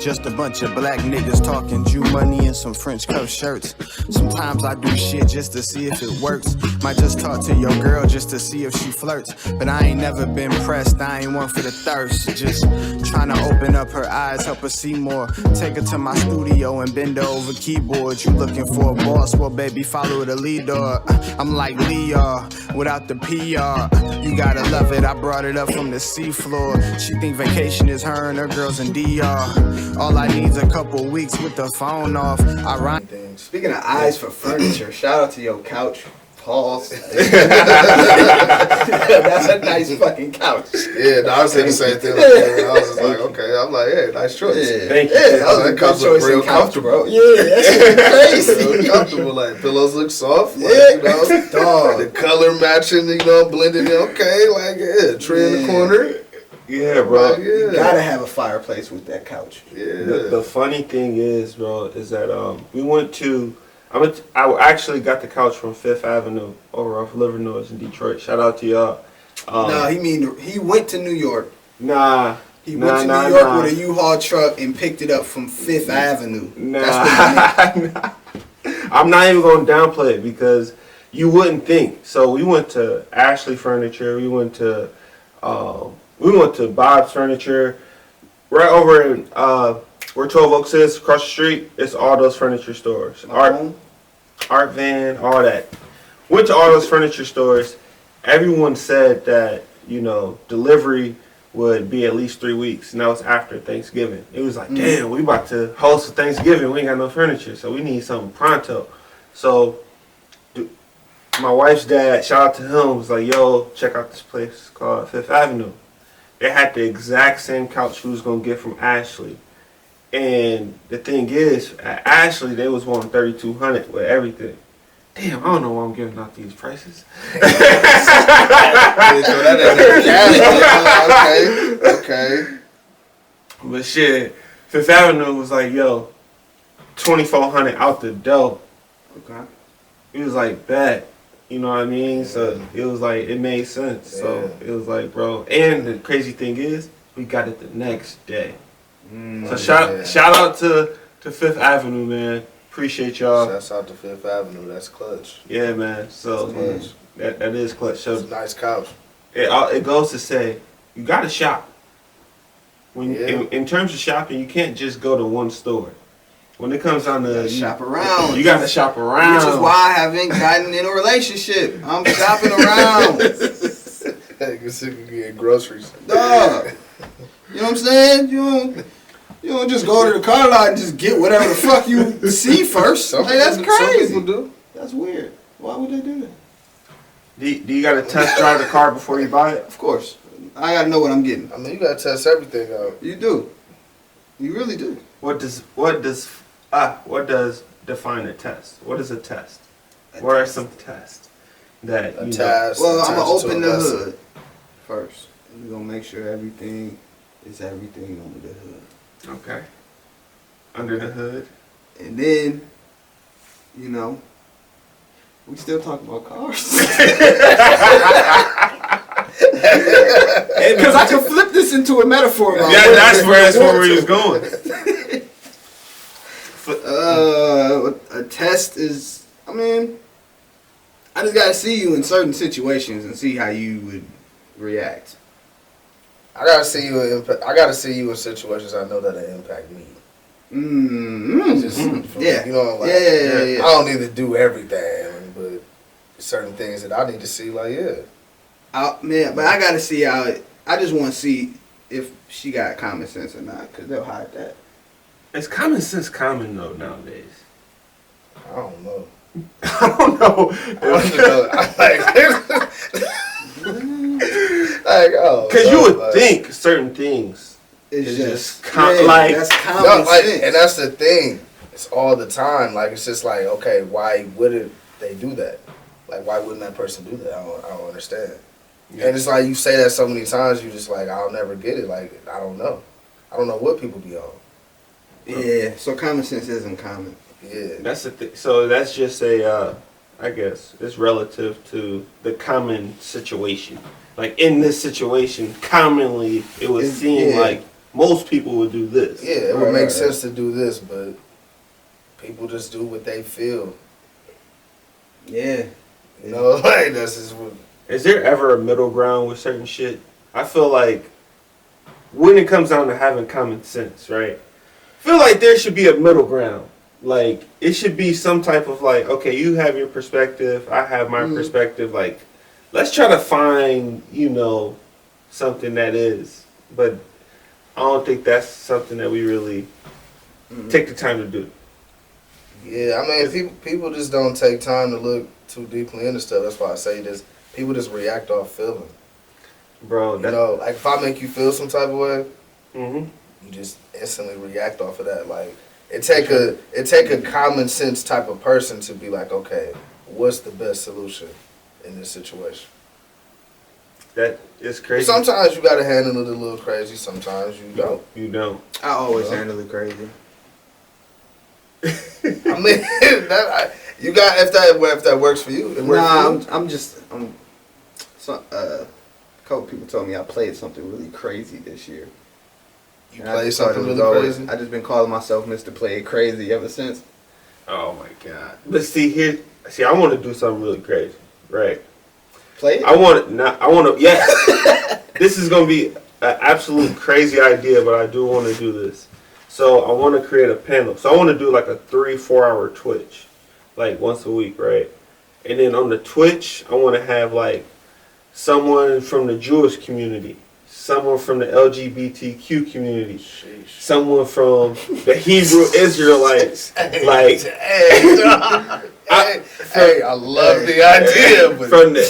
Just a bunch of black niggas talking Jew money and some French cuff shirts. Sometimes I do shit just to see if it works. Might just talk to your girl just to see if she flirts. But I ain't never been pressed, I ain't one for the thirst. Just trying to open up her eyes, help her see more. Take her to my studio and bend her over keyboard. You looking for a boss? Well, baby, follow the leader. I'm like Leo without the PR. You gotta love it, I brought it up from the seafloor. She think vacation is her and her girls in DR. All I need's a couple weeks with the phone off. Speaking of eyes for furniture, shout out to your couch. Pause. That's a nice fucking couch. Yeah, I was saying the same thing. I was just like, okay. I'm like, hey, nice choice. Yeah. Thank you. Yeah, that was a good choice real comfortable. Yeah, that's crazy. Real comfortable. Like, pillows look soft. Like, Yeah. you know, Dog. the color matching, you know, blending in. Okay, like, yeah, tree in the corner. Yeah, bro. Like, yeah. You gotta have a fireplace with that couch. Yeah. The funny thing is, bro, is that we went to. I actually got the couch from Fifth Avenue over off Livernois in Detroit. Shout out to y'all. No, he went to New York. Nah. He went to New York with a U-Haul truck and picked it up from Fifth Avenue. Nah. That's what I'm not even going to downplay it because you wouldn't think. So we went to Ashley Furniture. We went to Bob's Furniture. Right over in where 12 Oaks is, across the street, it's all those furniture stores. Art Van, all that. Went to all those furniture stores. Everyone said that, you know, delivery would be at least 3 weeks, and that was after Thanksgiving. It was like, damn, we about to host a Thanksgiving. We ain't got no furniture, so we need something pronto. So my wife's dad, shout out to him, was like, yo, check out this place called Fifth Avenue. They had the exact same couch we was going to get from Ashley. And the thing is, at Ashley, they was wanting $3,200 with everything. Damn, I don't know why I'm giving out these prices. Okay. But shit, Fifth Avenue was like, yo, $2,400 out the door. Okay. It was like that. You know what I mean? So it was like, it made sense. So it was like, bro. And the crazy thing is, we got it the next day. So shout out to Fifth Avenue, man. Appreciate y'all. Shouts out to Fifth Avenue. That's clutch. Yeah, man. So that is clutch. So it's a nice couch. It goes to say you gotta shop. When in terms of shopping, you can't just go to one store. When it comes down to shop around, you gotta shop around. Which is why I haven't gotten in a relationship. I'm shopping around. You're sick of getting groceries. Dog. You know what I'm saying? You don't just go to the car lot and just get whatever the fuck you see first. Like, that's crazy. Some people do. That's weird. Why would they do that? Do you gotta test drive the car before you buy it? Of course. I gotta know what I'm getting. I mean, you gotta test everything out. You do. You really do. What does define a test? What is a test? What are some tests that you know? Well, I'm gonna open the hood first. We're gonna make sure everything is everything under the hood. Okay. Under the hood. And then, you know, we still talking about cars. Because I can flip this into a metaphor. That's where he was going. A test is, I mean, I just gotta see you in certain situations and see how you would react. I gotta see you in situations I know that'll impact me. Yeah. You know, like, yeah. I don't need to do everything, but certain things that I need to see, like, Man, but I gotta see how. I just want to see if she got common sense or not, because they'll hide that. Is common sense common though nowadays? I don't know. I don't know. Because you would think certain things. It's just that's common sense. And that's the thing. It's all the time. Like, it's just like, okay, why wouldn't they do that? Like, why wouldn't that person do that? I don't understand. Yeah. And it's like, you say that so many times, you just like, I'll never get it. Like, I don't know. I don't know what people be on. Yeah, so common sense isn't common. Yeah. That's the thing. So that's just I guess, it's relative to the common situation. Like, in this situation, commonly, it would seem like most people would do this. Yeah, it would make sense to do this, but people just do what they feel. Yeah. You know, like that's just what. Is there ever a middle ground with certain shit? I feel like when it comes down to having common sense, right? I feel like there should be a middle ground. Like, it should be some type of like, okay, you have your perspective, I have my perspective. Like, let's try to find, you know, something that is. But I don't think that's something that we really take the time to do. Yeah, I mean, people just don't take time to look too deeply into stuff. That's why I say this. People just react off feeling. Bro, You know, like if I make you feel some type of way, mm-hmm. you just instantly react off of that. Like it take a common sense type of person to be like, okay, what's the best solution in this situation? That is crazy. Sometimes you gotta handle it a little crazy. Sometimes you don't. You don't. I always handle it crazy. I mean, you got if that works for you. A couple people told me I played something really crazy this year. You played something really crazy? I just been calling myself Mr. Play It Crazy ever since. Oh my god! But see, I want to do something really crazy, right? Play it. I want to. Yes. This is gonna be an absolute crazy idea, but I do want to do this. So I want to create a panel. So I want to do like a 3-4 hour Twitch, like once a week, right? And then on the Twitch, I want to have like someone from the Jewish community, someone from the LGBTQ community, someone from the Hebrew Israelites. Like, I love the idea. But from the,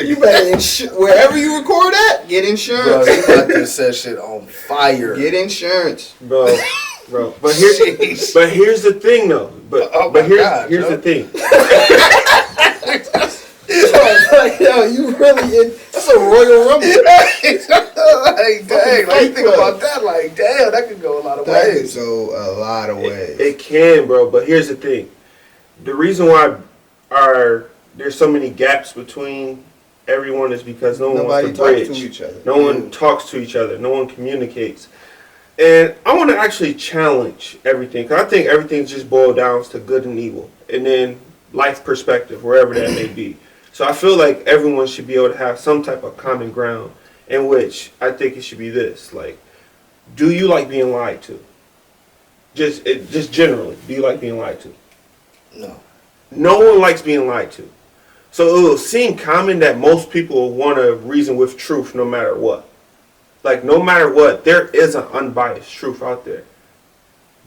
you better wherever you record at, get insurance. Bro, you about to set shit on fire. Get insurance, bro. But here's the thing, though. Here's the thing. Yo, you really in? That's a Royal Rumble. Like, dang, like you think about that, like, damn, that could go a lot of That ways. could go a lot of ways. It can, bro. But here's the thing. The reason why there's so many gaps between everyone is because nobody wants to bridge. Talks to each other. No one talks to each other. No one communicates. And I want to actually challenge everything, because I think everything just boils down to good and evil, and then life perspective, wherever that may be. So I feel like everyone should be able to have some type of common ground, in which I think it should be this: like, do you like being lied to? Just generally, do you like being lied to? No. No one likes being lied to. So it will seem common that most people will want to reason with truth no matter what. Like, no matter what, there is an unbiased truth out there.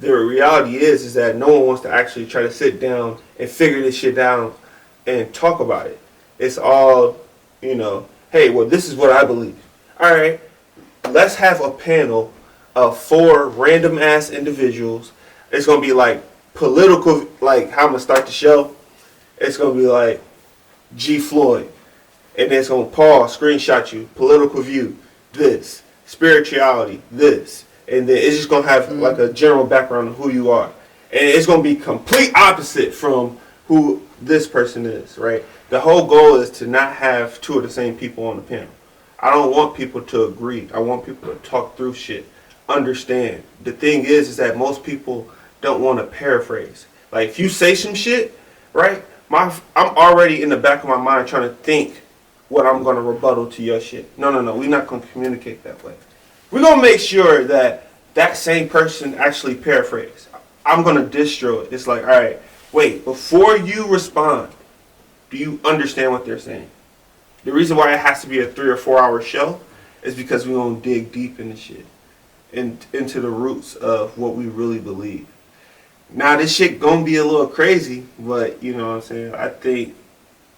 The reality is that no one wants to actually try to sit down and figure this shit out and talk about it. It's all, you know, hey, well, this is what I believe. All right, let's have a panel of 4 random ass individuals. It's going to be like political, like how I'm going to start the show. It's going to be like G. Floyd. And then it's going to pause, screenshot you, political view, this, spirituality, this. And then it's just going to have like a general background of who you are. And it's going to be complete opposite from who this person is, right? The whole goal is to not have 2 of the same people on the panel. I don't want people to agree. I want people to talk through shit, understand. The thing is that most people don't want to paraphrase. Like, if you say some shit, right, I'm already in the back of my mind trying to think what I'm going to rebuttal to your shit. No, we're not going to communicate that way. We're going to make sure that that same person actually paraphrase. I'm going to distro it. It's like, all right, wait, before you respond, do you understand what they're saying? The reason why it has to be a 3 or 4 hour show is because we're going to dig deep into shit, into the roots of what we really believe. Now, this shit going to be a little crazy, but you know what I'm saying? I think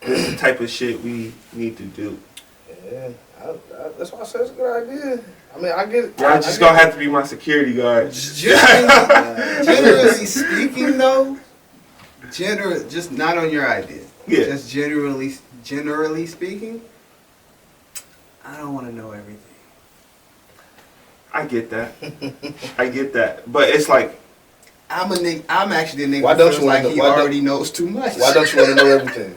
this is the type of shit we need to do. Yeah, that's why I said it's a good idea. I mean, I get it. Y'all just going to have to be my security guard. Generally speaking, though, just not on your idea. Yeah. Just generally speaking, I don't want to know everything. I get that. But it's like, I'm actually a nigga Why who don't feels you like wanna- he why don't- already knows too much. Why don't you want to know everything?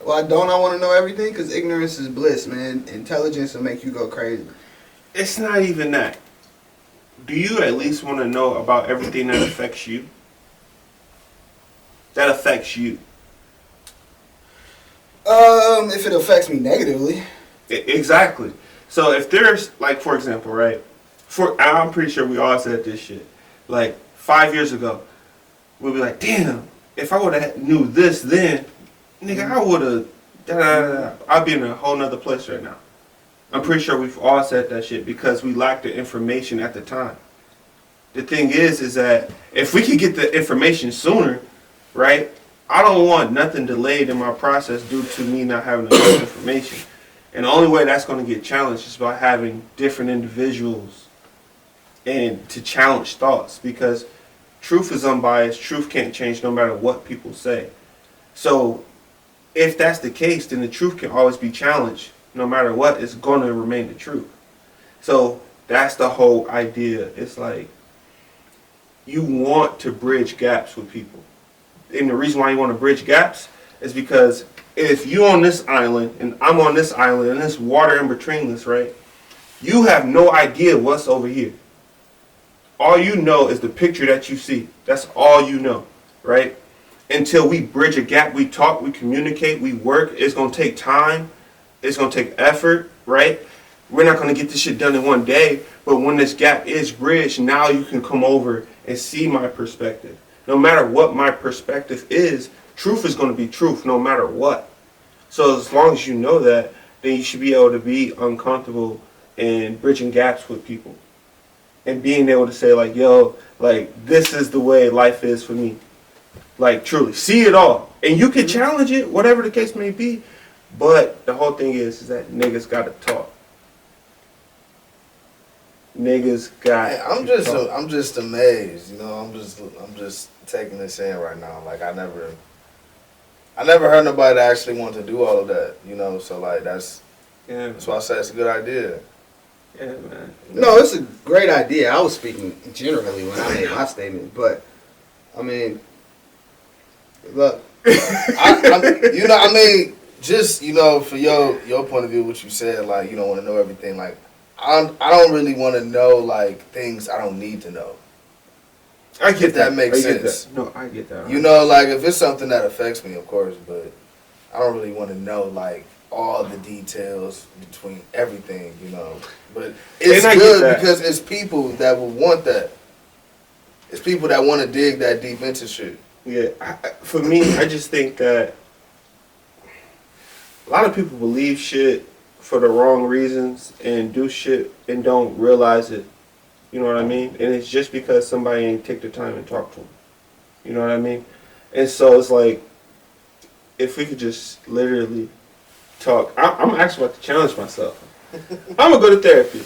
Why don't I want to know everything? Because ignorance is bliss, man. Intelligence will make you go crazy. It's not even that. Do you at least want to know about everything that affects you? That affects you. If it affects me negatively. Exactly. So if there's, like, for example, right? I'm pretty sure we all said this shit. Like, 5 years ago, we'd be like, damn, if I would have knew this then, nigga, I would have, I'd be in a whole nother place right now. I'm pretty sure we've all said that shit because we lacked the information at the time. The thing is that if we could get the information sooner, right? I don't want nothing delayed in my process due to me not having enough information. And the only way that's going to get challenged is by having different individuals and to challenge thoughts, because truth is unbiased. Truth can't change no matter what people say. So if that's the case, then the truth can always be challenged. No matter what, it's going to remain the truth. So that's the whole idea. It's like you want to bridge gaps with people. And the reason why you want to bridge gaps is because if you're on this island and I'm on this island and there's water in between us, right? You have no idea what's over here. All you know is the picture that you see. That's all you know, right? Until we bridge a gap, we talk, we communicate, we work. It's going to take time. It's going to take effort, right? We're not going to get this shit done in one day. But when this gap is bridged, now you can come over and see my perspective. No matter what my perspective is, truth is going to be truth no matter what. So as long as you know that, then you should be able to be uncomfortable in bridging gaps with people. And being able to say, like, yo, like, this is the way life is for me. Like, truly, see it all. And you can challenge it, whatever the case may be. But the whole thing is that niggas got to talk. Niggas got. I'm just amazed. You know, I'm just taking this in right now. Like, I never heard nobody that actually want to do all of that. You know, so like that's why I say it's a good idea. Yeah, man. No, it's a great idea. I was speaking generally when I made my statement, but I mean, look, just for your point of view, what you said, like you don't want to know everything. Like I don't really want to know like things I don't need to know. I get that. Makes sense. No, I get that. You know, like if it's something that affects me, of course, but I don't really want to know like all the details between everything, you know. But it's good because it's people that will want that. It's people that want to dig that deep into shit. Yeah, for me, I just think that a lot of people believe shit for the wrong reasons and do shit and don't realize it. You know what I mean? And it's just because somebody ain't take the time and talk to them. You know what I mean? And so it's like, if we could just literally talk. I'm actually about to challenge myself. I'm going to go to therapy.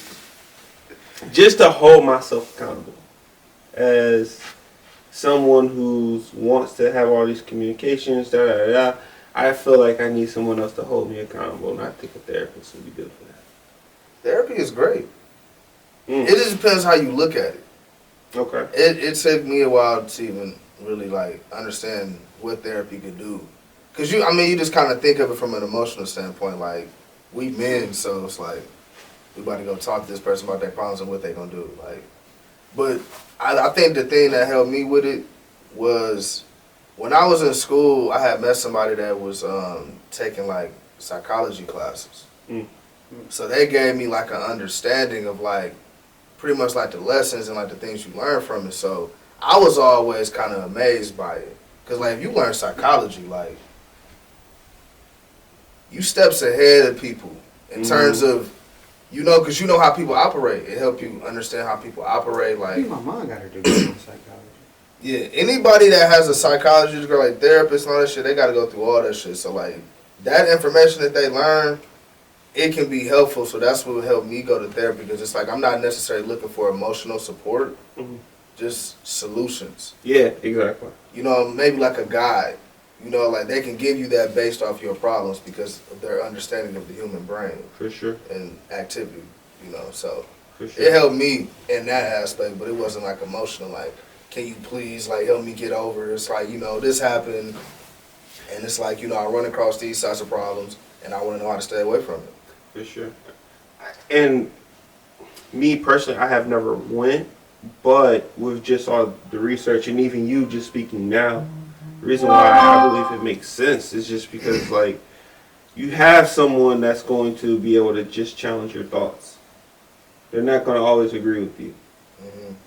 Just to hold myself accountable. As someone who wants to have all these communications, I feel like I need someone else to hold me accountable, and I think a therapist would be good for that. Therapy is great. It just depends how you look at it. Okay. It took me a while to even really like understand what therapy could do. Cause you just kind of think of it from an emotional standpoint. Like we men, so it's like we about to go talk to this person about their problems and what they gonna do. Like, but I think the thing that helped me with it was when I was in school, I had met somebody that was taking like psychology classes. So they gave me like an understanding of like pretty much like the lessons and like the things you learn from it. So I was always kind of amazed by it. Cause like if you learn psychology, like you steps ahead of people in terms of, cause you know how people operate. It helps you understand how people operate. Like I think my mom got her degree in psychology. Yeah, anybody that has a psychology degree, like therapists and all that shit, they got to go through all that shit. So like that information that they learn, it can be helpful. So that's what would help me go to therapy, because it's like I'm not necessarily looking for emotional support, just solutions. Yeah, exactly. You know, maybe like a guide. You know, like they can give you that based off your problems because of their understanding of the human brain. For sure. And activity, you know, so for sure. It helped me in that aspect, but it wasn't like emotional, like, can you please like help me get over it? It's like, this happened, and it's like, I run across these types of problems, and I want to know how to stay away from it. For sure. And me personally, I have never went, but with just all the research and even you just speaking now, the reason why I believe it makes sense is just because like you have someone that's going to be able to just challenge your thoughts. They're not going to always agree with you.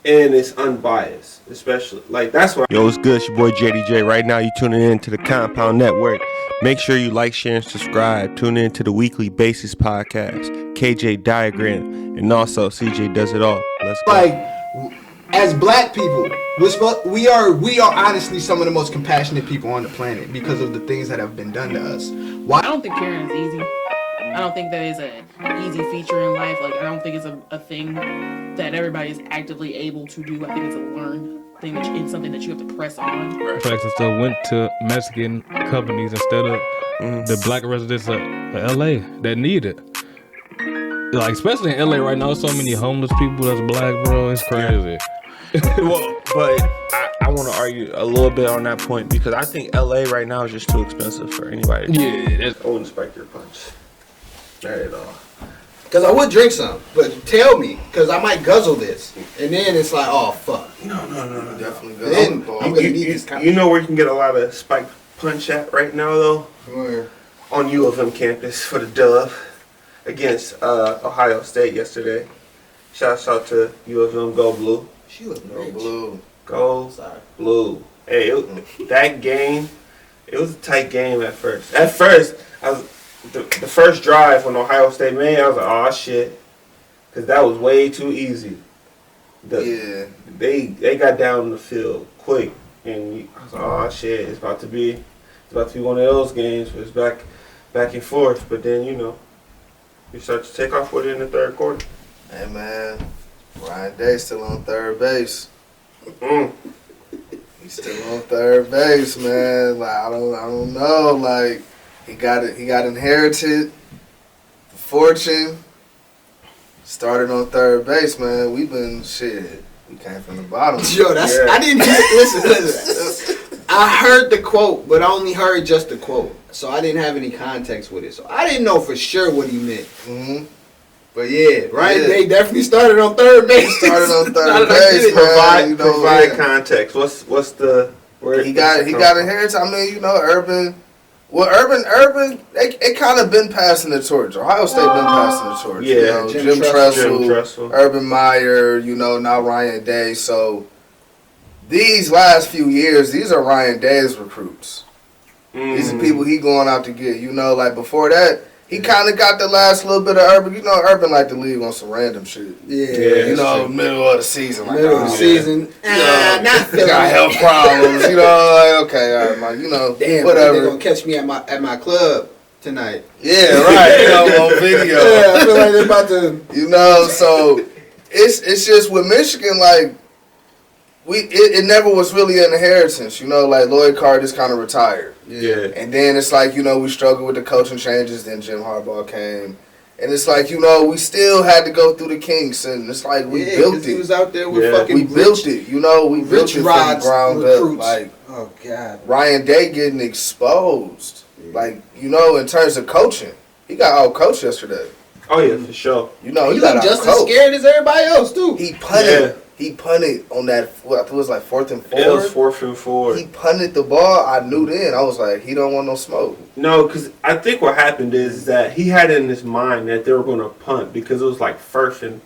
And it's unbiased, especially like that's what. Yo, it's good. It's your boy JDJ. Right now, you tuning in to the Compound Network. Make sure you like, share, and subscribe. Tune in to the weekly Basis podcast, KJ Diagram, and also CJ Does It All. Let's go. Like, as black people, we are honestly some of the most compassionate people on the planet because of the things that have been done to us. Why? I don't think caring is easy. I don't think that is an easy feature in life. Like, I don't think it's a thing that everybody is actively able to do. I think it's a learned thing. It's something that you have to press on. Facts and stuff went to Mexican companies instead of the black residents of LA that need it. Like, especially in LA right now, so many homeless people that's black, bro. It's crazy. Well, but I want to argue a little bit on that point because I think LA right now is just too expensive for anybody. Yeah, I wouldn't spike your punch. Not at all. Because I would drink some, but tell me, because I might guzzle this, and then it's like, oh fuck. No. Definitely Then good. I'm gonna need this kind. You know where you can get a lot of spike punch at right now though? Where? On U of M campus for the dub against Ohio State yesterday. Shouts out to U of M, go blue. She was No blue. Go Sorry. blue. Hey, that game, it was a tight game at first. At first, I was the first drive when Ohio State made, I was like, oh shit, because that was way too easy. They got down the field quick, and I was like, oh shit, it's about to be one of those games where it's back and forth. But then you start to take off with it in the third quarter. Hey man, Ryan Day still on third base. He's still on third base, man. Like I don't know. Like he got inherited fortune. Started on third base, man. We came from the bottom. Yo, I didn't listen. I heard the quote, but I only heard just the quote, so I didn't have any context with it. So I didn't know for sure what he meant. Mm-hmm. But yeah, right? Yeah. They definitely started on third base. Started on third base, man. Provide context. What's the where he got inherited? I mean, Urban. Well, Urban, it kind of been passing the torch. Ohio State been passing the torch. Yeah, Jim Tressel, Urban Meyer, now Ryan Day. So these last few years, these are Ryan Day's recruits. These are people he going out to get. Like before that, he kind of got the last little bit of Urban. Urban like to leave on some random shit. Yeah. Middle of the season. Like, middle of the season. Not feeling got health problems. Like, okay, all right, man. Damn, whatever. They're gonna catch me at my club tonight. Yeah, right. On video. Yeah, I feel like they're about to. So it's just with Michigan, like it never was really an inheritance. Like Lloyd Carr just kind of retired. Yeah. And then it's like, we struggled with the coaching changes. Then Jim Harbaugh came. And it's like, we still had to go through the kinks. And it's like, we built it. He was out there with fucking we built it. We built it from the ground recruits. up. Like, oh, God. Ryan Day getting exposed. Yeah. Like, in terms of coaching. He got out-coached yesterday. Oh, yeah, for sure. He got just as scared as everybody else, too. He punted. Yeah. He punted on that, I think it was like 4th and 4. It was 4th and 4. He punted the ball. I knew then. I was like, he don't want no smoke. No, because I think what happened is that he had in his mind that they were going to punt because it was like first and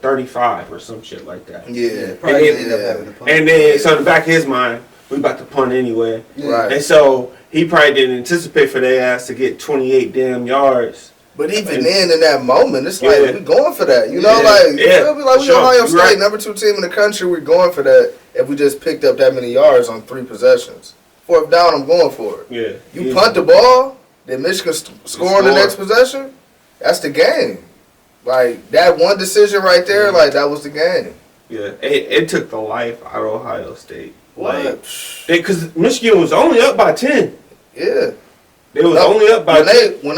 35 or some shit like that. Yeah. Probably ended up having to punt. And then, so in the back of his mind, we about to punt anyway. Yeah. Right. And so he probably didn't anticipate for their ass to get 28 damn yards. But even then, in that moment, it's like, we going for that. You feel me? Like, we Ohio State, number 2 team in the country, we're going for that if we just picked up that many yards on 3 possessions. 4th down, I'm going for it. Yeah. You punt the ball, then Michigan score on the next possession, that's the game. Like, that one decision right there, like, that was the game. Yeah. It took the life out of Ohio State. What? Because Michigan was only up by 10. Yeah. They was only up by when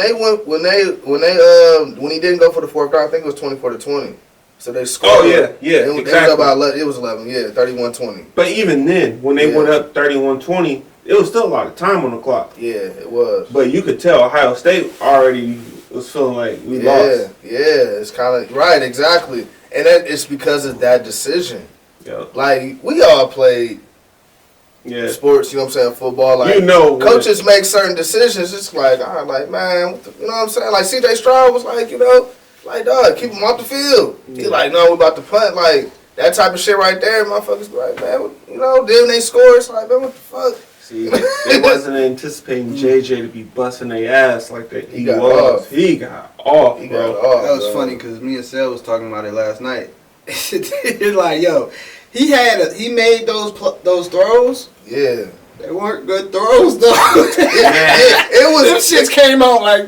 he didn't go for the 4th down, I think it was 24-20. So they scored. Oh yeah, It exactly. was about 11, it was 11, 31-20. But even then, when they went up 31-20, it was still a lot of time on the clock. Yeah, it was. But you could tell Ohio State already was feeling like we lost. Yeah, it's kind of right, exactly, and it's because of that decision. Yeah. Like we all played sports, you know what I'm saying, football. Like coaches make certain decisions. It's like, all right, like man, you know what I'm saying. Like C.J. Stroud was like, like dog, keep him off the field. He like, no, we about to punt. Like that type of shit right there, motherfuckers be like, man, then they score. It's like, man, what the fuck? See, they wasn't anticipating JJ to be busting their ass like that. He got off. He got off, that was funny because me and Sel was talking about it last night. It's like, yo, he made those throws. Yeah. They weren't good throws though. It was. Them shits came out like.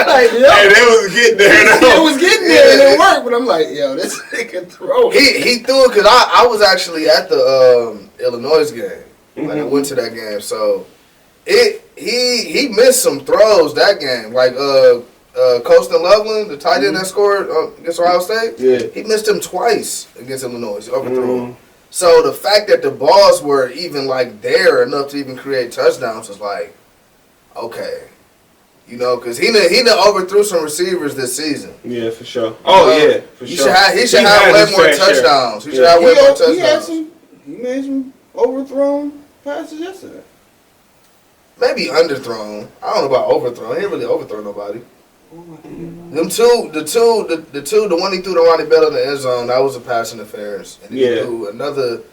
Like, yo, and it was getting there. It was getting there and it worked. But I'm like, yo, this nigga throw. He threw it because I was actually at the Illinois game. Like I went to that game, so he missed some throws that game. Like Colston Loveland, the tight end that scored against Ohio State. Yeah, he missed him twice against Illinois. He overthrew him. So the fact that the balls were even like there enough to even create touchdowns was like, okay, because he done overthrew some receivers this season. Yeah, for sure. Oh yeah, for sure. He should have way more touchdowns. He should have way more touchdowns. He made some overthrown passes yesterday. Maybe underthrown. I don't know about overthrown. He didn't really overthrow nobody. Them two, the one he threw to Ronnie Bell in the end zone, that was a pass interference. And he threw another.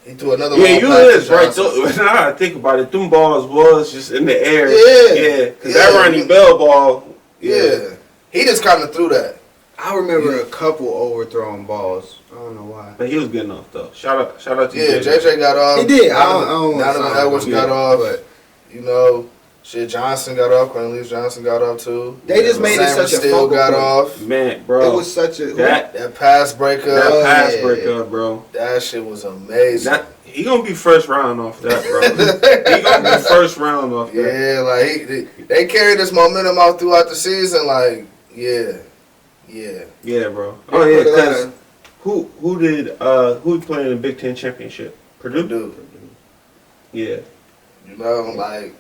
Yeah, you is right. So, now I think about it, them balls was just in the air. Yeah, because that Ronnie Bell ball. Yeah, he just kind of threw that. I remember a couple overthrown balls. I don't know why. But he was getting off though. Shout out to JJ got off. He did. Donovan Edwards got off. But shit, Johnson got off. Cornelius Johnson got off too. They just made it such a focal got point. off. Man, bro, it was such a that pass breakup. That pass breakup, bro. That shit was amazing. He gonna be first round off that, bro. He gonna be first round off that. Yeah, like they carried this momentum out throughout the season. Like, yeah, bro. Oh yeah, because who played in the Big Ten championship? Purdue. Yeah. Like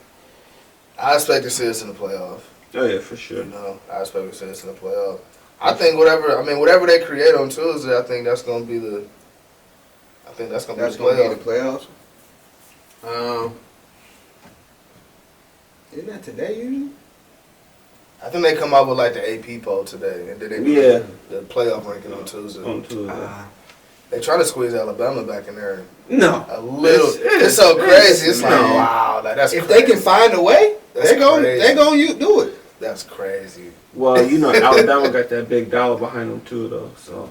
I expect to see us in the playoff. Oh yeah, for sure. I expect to see us in the playoff. I think whatever they create on Tuesday, I think that's gonna be the. That's gonna be the playoffs. Isn't that today usually? I think they come out with like the AP poll today, and then they do the playoff ranking on Tuesday. They try to squeeze Alabama back in there. No, a little. It's so crazy. It's like wow, that's if crazy. they can find a way, they're gonna do it. That's crazy. Well, Alabama got that big dollar behind them too, though. So,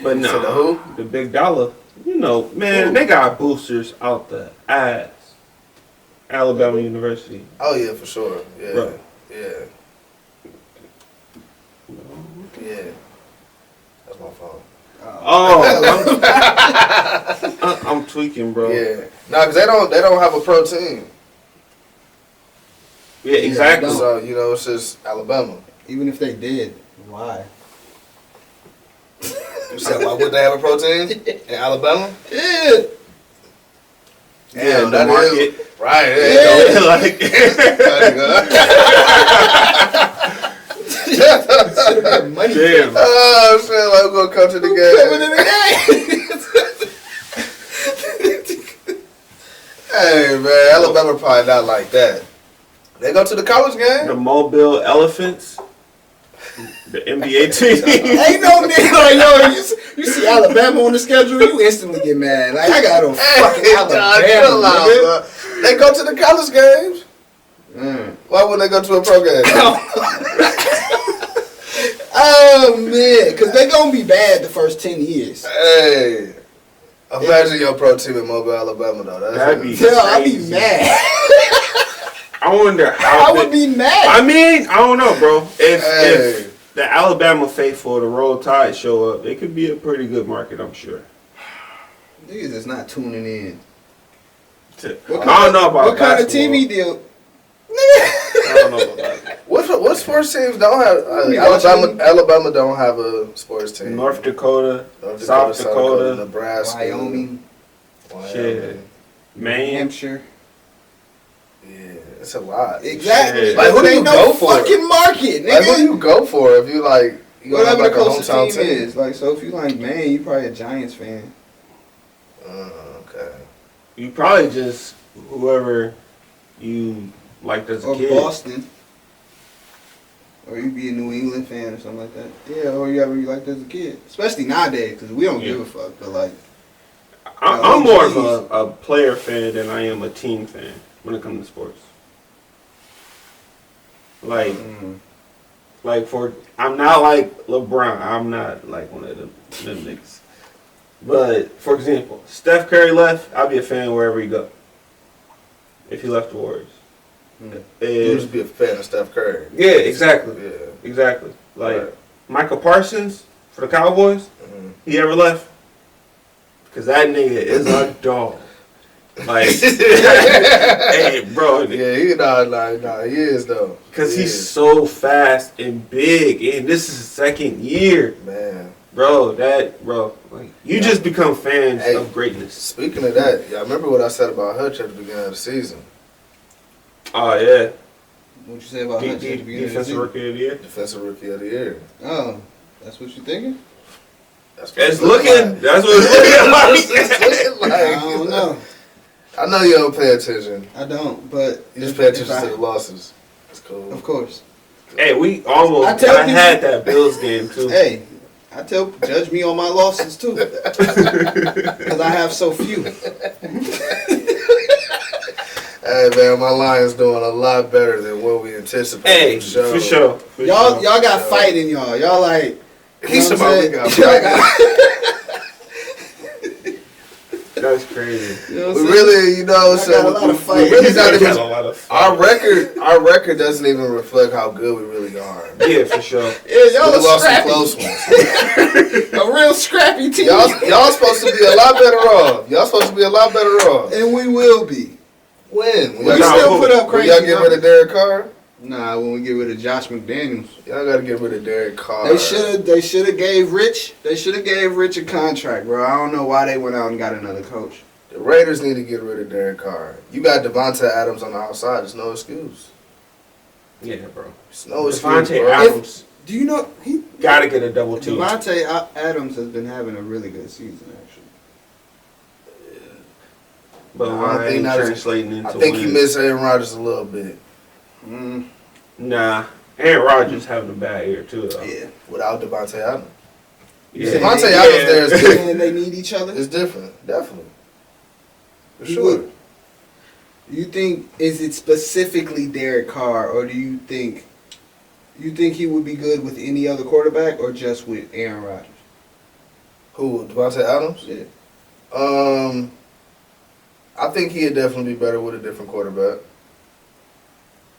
but no, the big dollar. Man, they got boosters out the ass. Alabama University. Oh yeah, for sure. Yeah, right. Yeah. That's my phone. Oh, I'm tweaking, bro. Yeah, because they don't have a pro team. Yeah, exactly. So it's just Alabama. Even if they did, why? You said why would they have a pro team in Alabama? Yeah, the market. Right. Yeah, like. Money. Damn. Oh shit! Like we're gonna come to the game. Hey man, Alabama probably not like that. They go to the college game. The Mobile Elephants. The NBA team. Ain't no nigga like you see Alabama on the schedule, you instantly get mad. Like I got on fucking Alabama. They go to the college games. Why would they go to a pro game? Oh man, because they gonna be bad the first 10 years. Hey, imagine your pro team in Mobile, Alabama though. That'd be I'd be mad. I wonder how. I would be mad. I mean, I don't know, bro. If the Alabama faithful, the Roll Tide show up, it could be a pretty good market, I'm sure. Niggas is not tuning in. I don't know about what kind of TV deal. I don't know about that. What sports teams don't have? Alabama don't have a sports team. North Dakota, South Dakota, Nebraska, Wyoming, shit, Maine, Hampshire. Yeah, it's a lot. Exactly. Like, who do you no go for? fucking market, nigga. Like, who do you go for if you like? You Whatever have, like, the a closest hometown team is. Like, so if you like, man, you probably a Giants fan. Okay. You probably just whoever you liked as a Or kid. Boston. Or you be a New England fan or something like that. Yeah, or you ever you liked as a kid. Especially nowadays, because we don't give a fuck. But like, I'm more of a player fan than I am a team fan when it comes to sports. Like, I'm not like LeBron. I'm not like one of them niggas. But for example, Steph Curry left, I'll be a fan wherever he go. If he left the Warriors, You just be a fan of Steph Curry. yeah, exactly, Yeah. exactly. Like Right. Michael Parsons for the Cowboys, he ever left? Because that nigga is a dog. Like, hey, bro. Yeah, he is though. Because He he's is. so fast and big, and this is his second year, Man. bro. Like, you just become fans Hey. of greatness. Speaking of that, y'all remember what I said about Hutch at the beginning of the season? Oh yeah, what you say about Hutch at the beginning of the defensive season? rookie of the year. Defensive Rookie of the Year. Oh, that's what you thinking? That's what It's looking. That's what it's looking like. I don't know. I know you don't pay attention. I don't, but You just pay attention to the losses. That's cool. Of course. Hey, we almost. I tell people- had that Bills game too. Hey, I tell judge me on my losses too, because I have so few. Hey man, my Lions doing a lot better than what we anticipated. Hey, for sure. For Y'all sure. got fight in y'all. Y'all like. He's you know what I'm about to saying? got That's crazy. You know what We I'm saying? really, you know, I so got a lot of fight. we really not We got even. a lot of Our record doesn't even reflect how good we really are. Yeah, for sure. Yeah, y'all We are lost some scrappy. close ones. A real scrappy team. Y'all supposed to be a lot better off. Y'all supposed to be a lot better off. And we will be. When? We y'all still put up when crazy y'all get rid numbers. of Derek Carr? Nah, when we get rid of Josh McDaniels. Y'all gotta get rid of Derek Carr. They should have gave Rich a contract, bro. I don't know why they went out and got another coach. The Raiders need to get rid of Derek Carr. You got Devontae Adams on the outside. There's no excuse. Yeah, bro. There's no excuse, Devontae bro. Adams Do you know he gotta get a double team. Devontae Adams has been having a really good season actually. But I why think ain't that is- translating into I think he wins? missed Aaron Rodgers a little bit. Nah, Aaron Rodgers having a bad year too, though. Yeah, without Devontae Adams. Yeah. Devontae Adams there is different. And they need each other. It's different, definitely. For He sure. would- You think is it specifically Derek Carr, or do you think he would be good with any other quarterback, or just with Aaron Rodgers? Who, Devontae Adams? Yeah. I think he'd definitely be better with a different quarterback.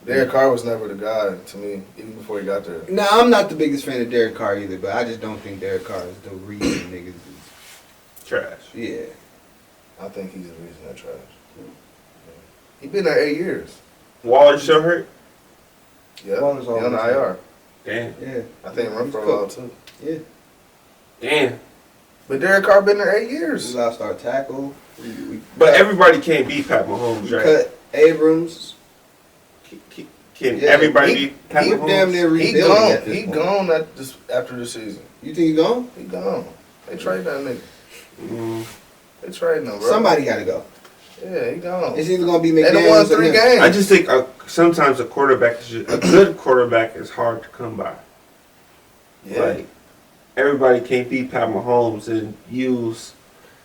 Derek Carr was never the guy to me, even before he got there. Now I'm not the biggest fan of Derek Carr either, but I just don't think Derek Carr is the reason niggas is. Trash. Yeah. I think he's the reason they're trash. He been there 8 years. Waller still hurt? Yeah, Waller's he on the always IR. Damn. Yeah. I think run for a He's while cooked. too. Yeah. Damn. But Derek Carr been there 8 We years. lost our tackle. We But everybody can't beat Pat Mahomes, right? cut Abrams. Can Yeah, everybody he- beat Pat he Mahomes? damn near He rebuilding gone. at this He point. gone after the season. You think he gone? He gone. They trade that nigga. Mm. They trading him, bro. Somebody got to go. Yeah, he gone. It's either gonna be They done won McDaniels or 3 him. games. I just think sometimes a quarterback is a good quarterback is hard to come by. Yeah. Like everybody can't beat Pat Mahomes and use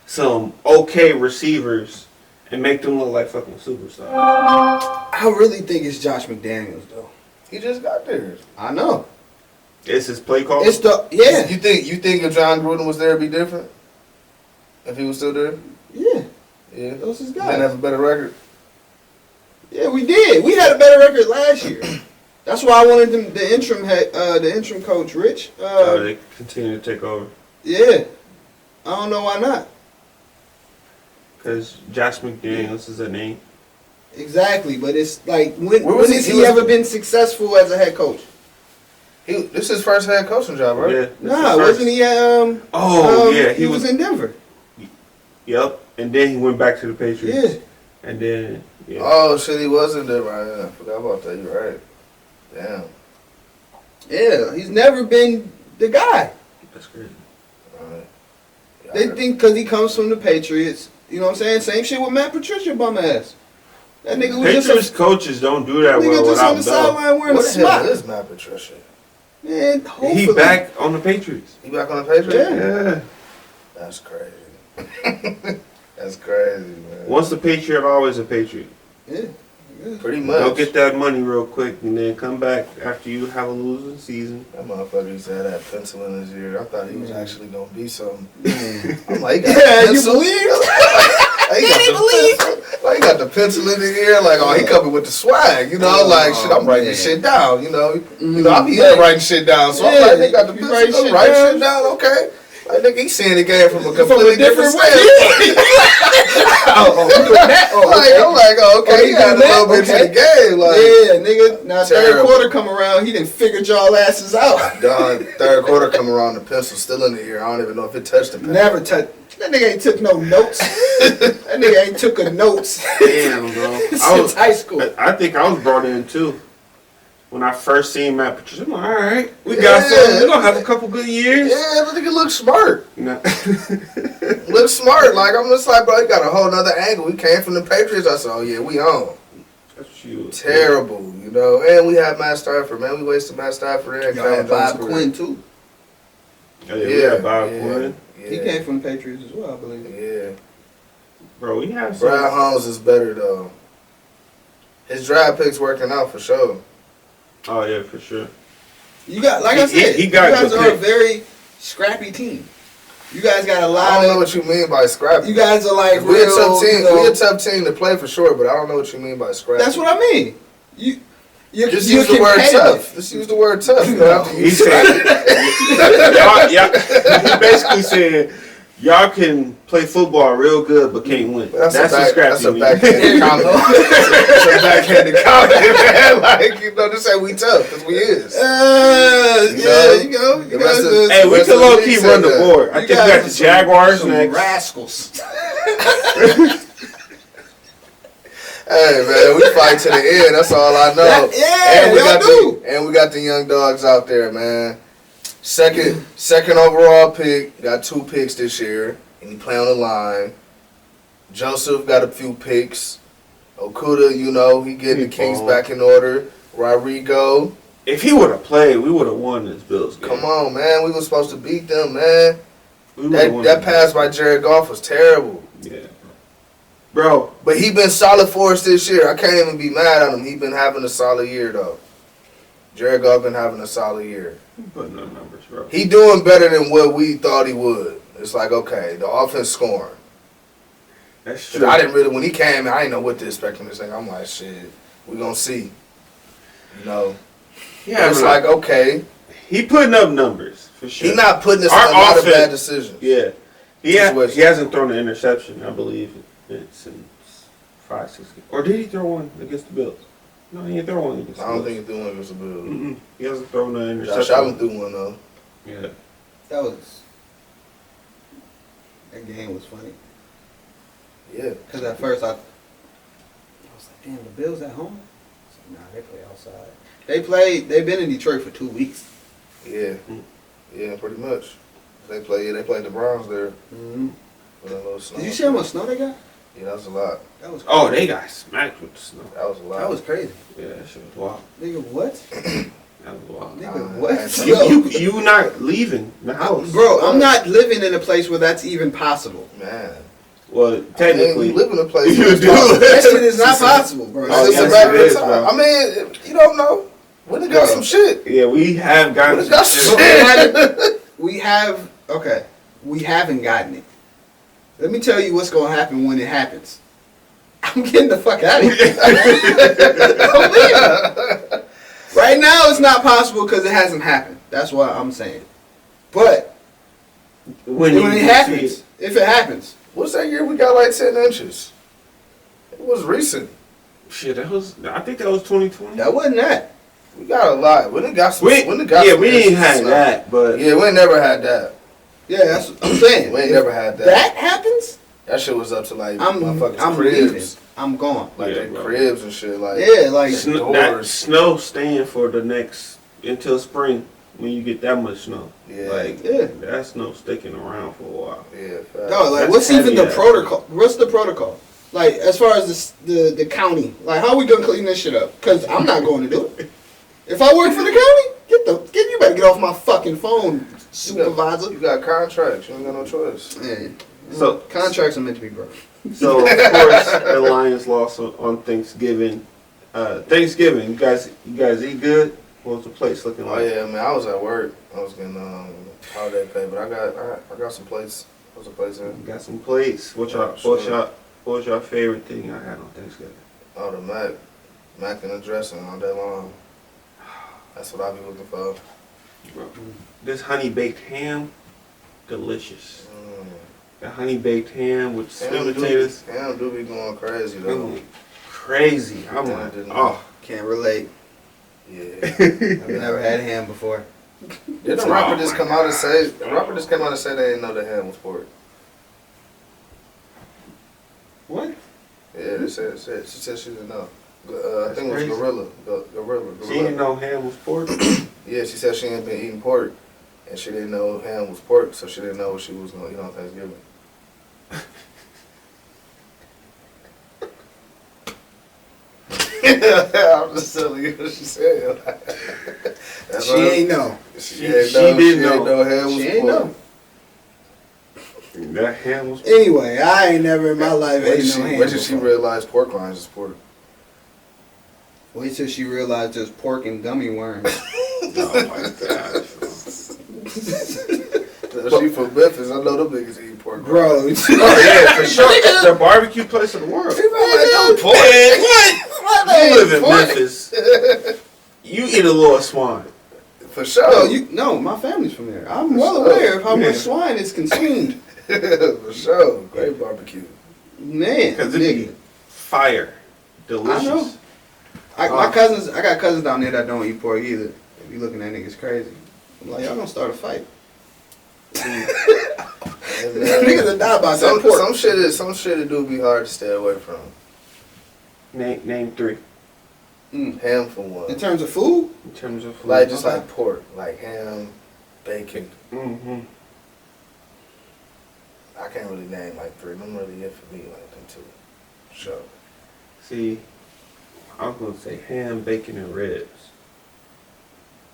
some okay receivers and make them look like fucking superstars. I really think it's Josh McDaniels though. He just got there. I know. It's his play call. It's the yeah. You think if John Gruden was there, it'd be different? If he was still there? Yeah. Yeah. Those is Then have guys. a better record. Yeah, we did. We had a better record last year. That's why I wanted them, the interim coach Rich. They continue to take over Yeah. I don't know why not. because Josh McDaniels is a name. Exactly, but it's like when Where was when he? has He he was- ever been successful as a head coach? This is his first head coaching job, right? Yeah. Nah, wasn't he at Oh yeah, he was in Denver. Yep. And then he went back to the Patriots. Yeah. And then, yeah. Oh shit, he wasn't there right now. I forgot about that. You're right. Damn. Yeah, he's never been the guy. That's crazy. Right. Yeah, They think because he comes from the Patriots. You know what I'm saying? Same shit with Matt Patricia, bum ass. That nigga was Patriots just coaches don't do that nigga well just on without the Bell. sideline wearing a what the hell smock. is Matt Patricia? Man, hopefully. He back on the Patriots. He back on the Patriots? Yeah. Yeah. That's crazy. That's crazy, man. Once a Patriot, always a Patriot. Yeah. Pretty much. Go get that money real quick and then come back after you have a losing season. That motherfucker used to have that pencil in his ear. I thought he was actually gonna be something. Man. I'm like, he got Yeah, the you pencil. believe? Like, he got the pencil in the ear. Like, oh, he coming with the swag. You know, like shit. I'm writing this shit down. You know, I be here writing shit down. So I'm like, they got the You pencil. write Write shit shit down. Okay. Like, nigga, he's seeing the game from a completely different different way. standpoint. Oh, you doing that? Oh, Like, okay. I'm like, oh, okay, Oh, he he had a doing little that? bit to Okay. the game. Like, Yeah, nigga. Now third Terrible. quarter come around, he done figured y'all asses out. done. Third quarter come around, the pencil still in the ear. I don't even know if it touched the pencil. Never touch. That nigga ain't took no notes. That nigga ain't took a notes Damn, bro. since high school. I think I was brought in too. When I first seen Matt Patricia, I'm like, all right, we got Yeah. some. We're gonna have a couple good years. Yeah, that nigga look smart. Nah. Look smart. Like, I'm just like, bro, he got a whole nother angle. We came from the Patriots. I said, oh, yeah, we on. That's you. Terrible, you know. And we have Matt Stafford, man. We wasted Matt Stafford and Y'all had Cam Bob Jones' Quinn too. Oh, yeah, we had Bob yeah. Quinn. Yeah. He came from the Patriots as well, I believe. Yeah. Bro, we have some. Brad Holmes is better, though. His draft pick's working out for sure. Oh, yeah, for sure. You got, like I said, he got you guys good are a pick. very scrappy team. You guys got a I lot don't know of. what you mean by scrappy. You guys are like We're a real. tough team. You know, We're a tough team to play for sure, but I don't know what you mean by scrappy. that's what I mean. You're Just you're use the word competitive. tough. Just use the word tough. You don't have to He use said, scrappy. he basically said, y'all can play football real good, but can't win. That's a scrappy. That's a mean. backhanded comment. That's a backhanded comment, man. Like, you know, just say we tough, because we is. Yeah, you know. You The rest guys of- are- Hey, we Rest can of the low league key said run the that. board. I you think we guys got are the some- Jaguars some next. rascals. Hey, man, we fight to the end. That's all I know. Yeah, and we y'all got do. and we got the young dogs out there, man. Second overall pick. Got 2 picks this year, and he play on the line. Joseph got a few picks. Okuda, you know, he getting the Kings back in order. Rodrigo, If he would have played, we would have won this Bills game. come on, man. We was supposed to beat them, man. We would've won That this pass by Jared Goff was terrible. game. Yeah. Bro, But he been solid for us this year. I can't even be mad at him. He been having a solid year, though. Jared Goff been having a solid year. I'm putting up numbers, bro. He doing better than what we thought he would. It's like, okay, the offense scoring. That's 'Cause true. I didn't really, when he came, I didn't know what to expect from this thing. I'm like, shit, we gonna see. You know? Yeah, It's like, like, okay, he putting up numbers, for sure. he not putting us in Our a lot of offense- bad decisions. Yeah. He hasn't thrown an interception, I believe, since 5-6 games. Or did he throw one against the Bills? No, he didn't throw one against the I Bills. don't think he's doing against the Bills. Mm-mm. He hasn't thrown an Josh interception. Allen threw one, though. Yeah. That game was funny. Yeah. Because at first I was like, damn, the Bills at home? I said, nah, they play outside. They've been in Detroit for 2 weeks. Yeah. Yeah, pretty much. They played the Browns there. Mm-hmm. With a little snow. Did you see how much snow they got? Yeah, that was a lot. That was crazy. Oh, they got smacked with the snow. That was a lot. That was crazy. Yeah, that shit was wild. Nigga, what? That was wild. Nigga, what? that's- Yo. You not leaving the house. Bro, I'm not living in a place where that's even possible. Man. Well, technically. we live in a place You where it's do. possible. That shit is not possible, bro. Oh, It's just yes, a matter it of is, time. bro. I mean, you don't know. We done got Bro. some shit. Yeah, we have gotten We done got some shit. We haven't gotten it. Let me tell you what's gonna happen when it happens. I'm getting the fuck out of here. I'm leaving. Right now, it's not possible because it hasn't happened. That's what I'm saying. But when when it happens, if it happens, What's that year we got like 10 inches? It was recent. Shit, I think that was 2020. that wasn't that. We got a lot. We done got some. We done got some didn't inches have of snow. that, but Yeah, we ain't never had that. Yeah, that's what I'm saying. We ain't If never had that. that happens, That shit was up to like I'm motherfuckers' leaving. cribs. I'm gone. Like Yeah, the bro. cribs and shit. Like Yeah, like That snow staying for the next until spring when you get that much snow. Yeah. Like Yeah. that snow sticking around for a while. yeah. dog, like That's what's even the heavy, protocol? What's the protocol? Like as far as the county, like how are we gonna clean this shit up? Cause I'm not going to do it. If I work for the county, you better get off my fucking phone, supervisor. You got contracts. You ain't got no choice. Yeah. So Contracts are meant to be broken. So of course the Lions lost on Thanksgiving. Thanksgiving, you guys eat good? What was the place looking Oh like? yeah, man. I was at work. I was getting holiday pay, but I got some plates. There was a place in. You got some plates. What was your favorite thing I had on Thanksgiving? Oh, the mac and the dressing all day long. That's what I be looking for. Bro, this honey baked ham, delicious. Mm. The honey baked ham with sweet potatoes. Ham do be going crazy though. Mm, crazy. I'm Yeah, like, didn't- oh. Can't relate. Yeah. I've never had ham before. Did the rapper just come out and say? The rapper just came out and said they didn't know the ham was pork. What? Yeah, they said she said she didn't know. I That's think it was crazy. Gorilla. She didn't know ham was pork? Yeah, she said she ain't been eating pork, and she didn't know ham was pork, so she didn't know what she was gonna eat on Thanksgiving. I'm just telling you what she said. That's She all- ain't know. She didn't know. ham was She ain't pork. know. That ham was pork. Anyway, I ain't never in my life Wait ate till no ham. wait till she before. realized pork rinds is pork. Wait till she realized there's pork and gummy worms. Oh my god. She from Memphis. I know them niggas eat pork. Bro, Oh yeah, for sure. It's the barbecue place of the world. People like, no pork. Man, what? They You live eat in pork. Memphis. You eat a little swine. For sure. no, my family's from there. I'm well aware of how much Yeah. swine is consumed. For sure. Great barbecue. Man, Because it nigga. be fire. Delicious. I know. I got cousins down there that don't eat pork either. They be looking at niggas crazy. I'm like, y'all gonna start a fight. Niggas will die by some pork. Some shit it do be hard to stay away from. Name three. Ham for one. In terms of food, In terms of food. Like just Okay. like pork, like ham, bacon. Mm-hmm. I can't really name like three. Them really it for me like them two. Sure. See, I was gonna say ham, bacon, and ribs.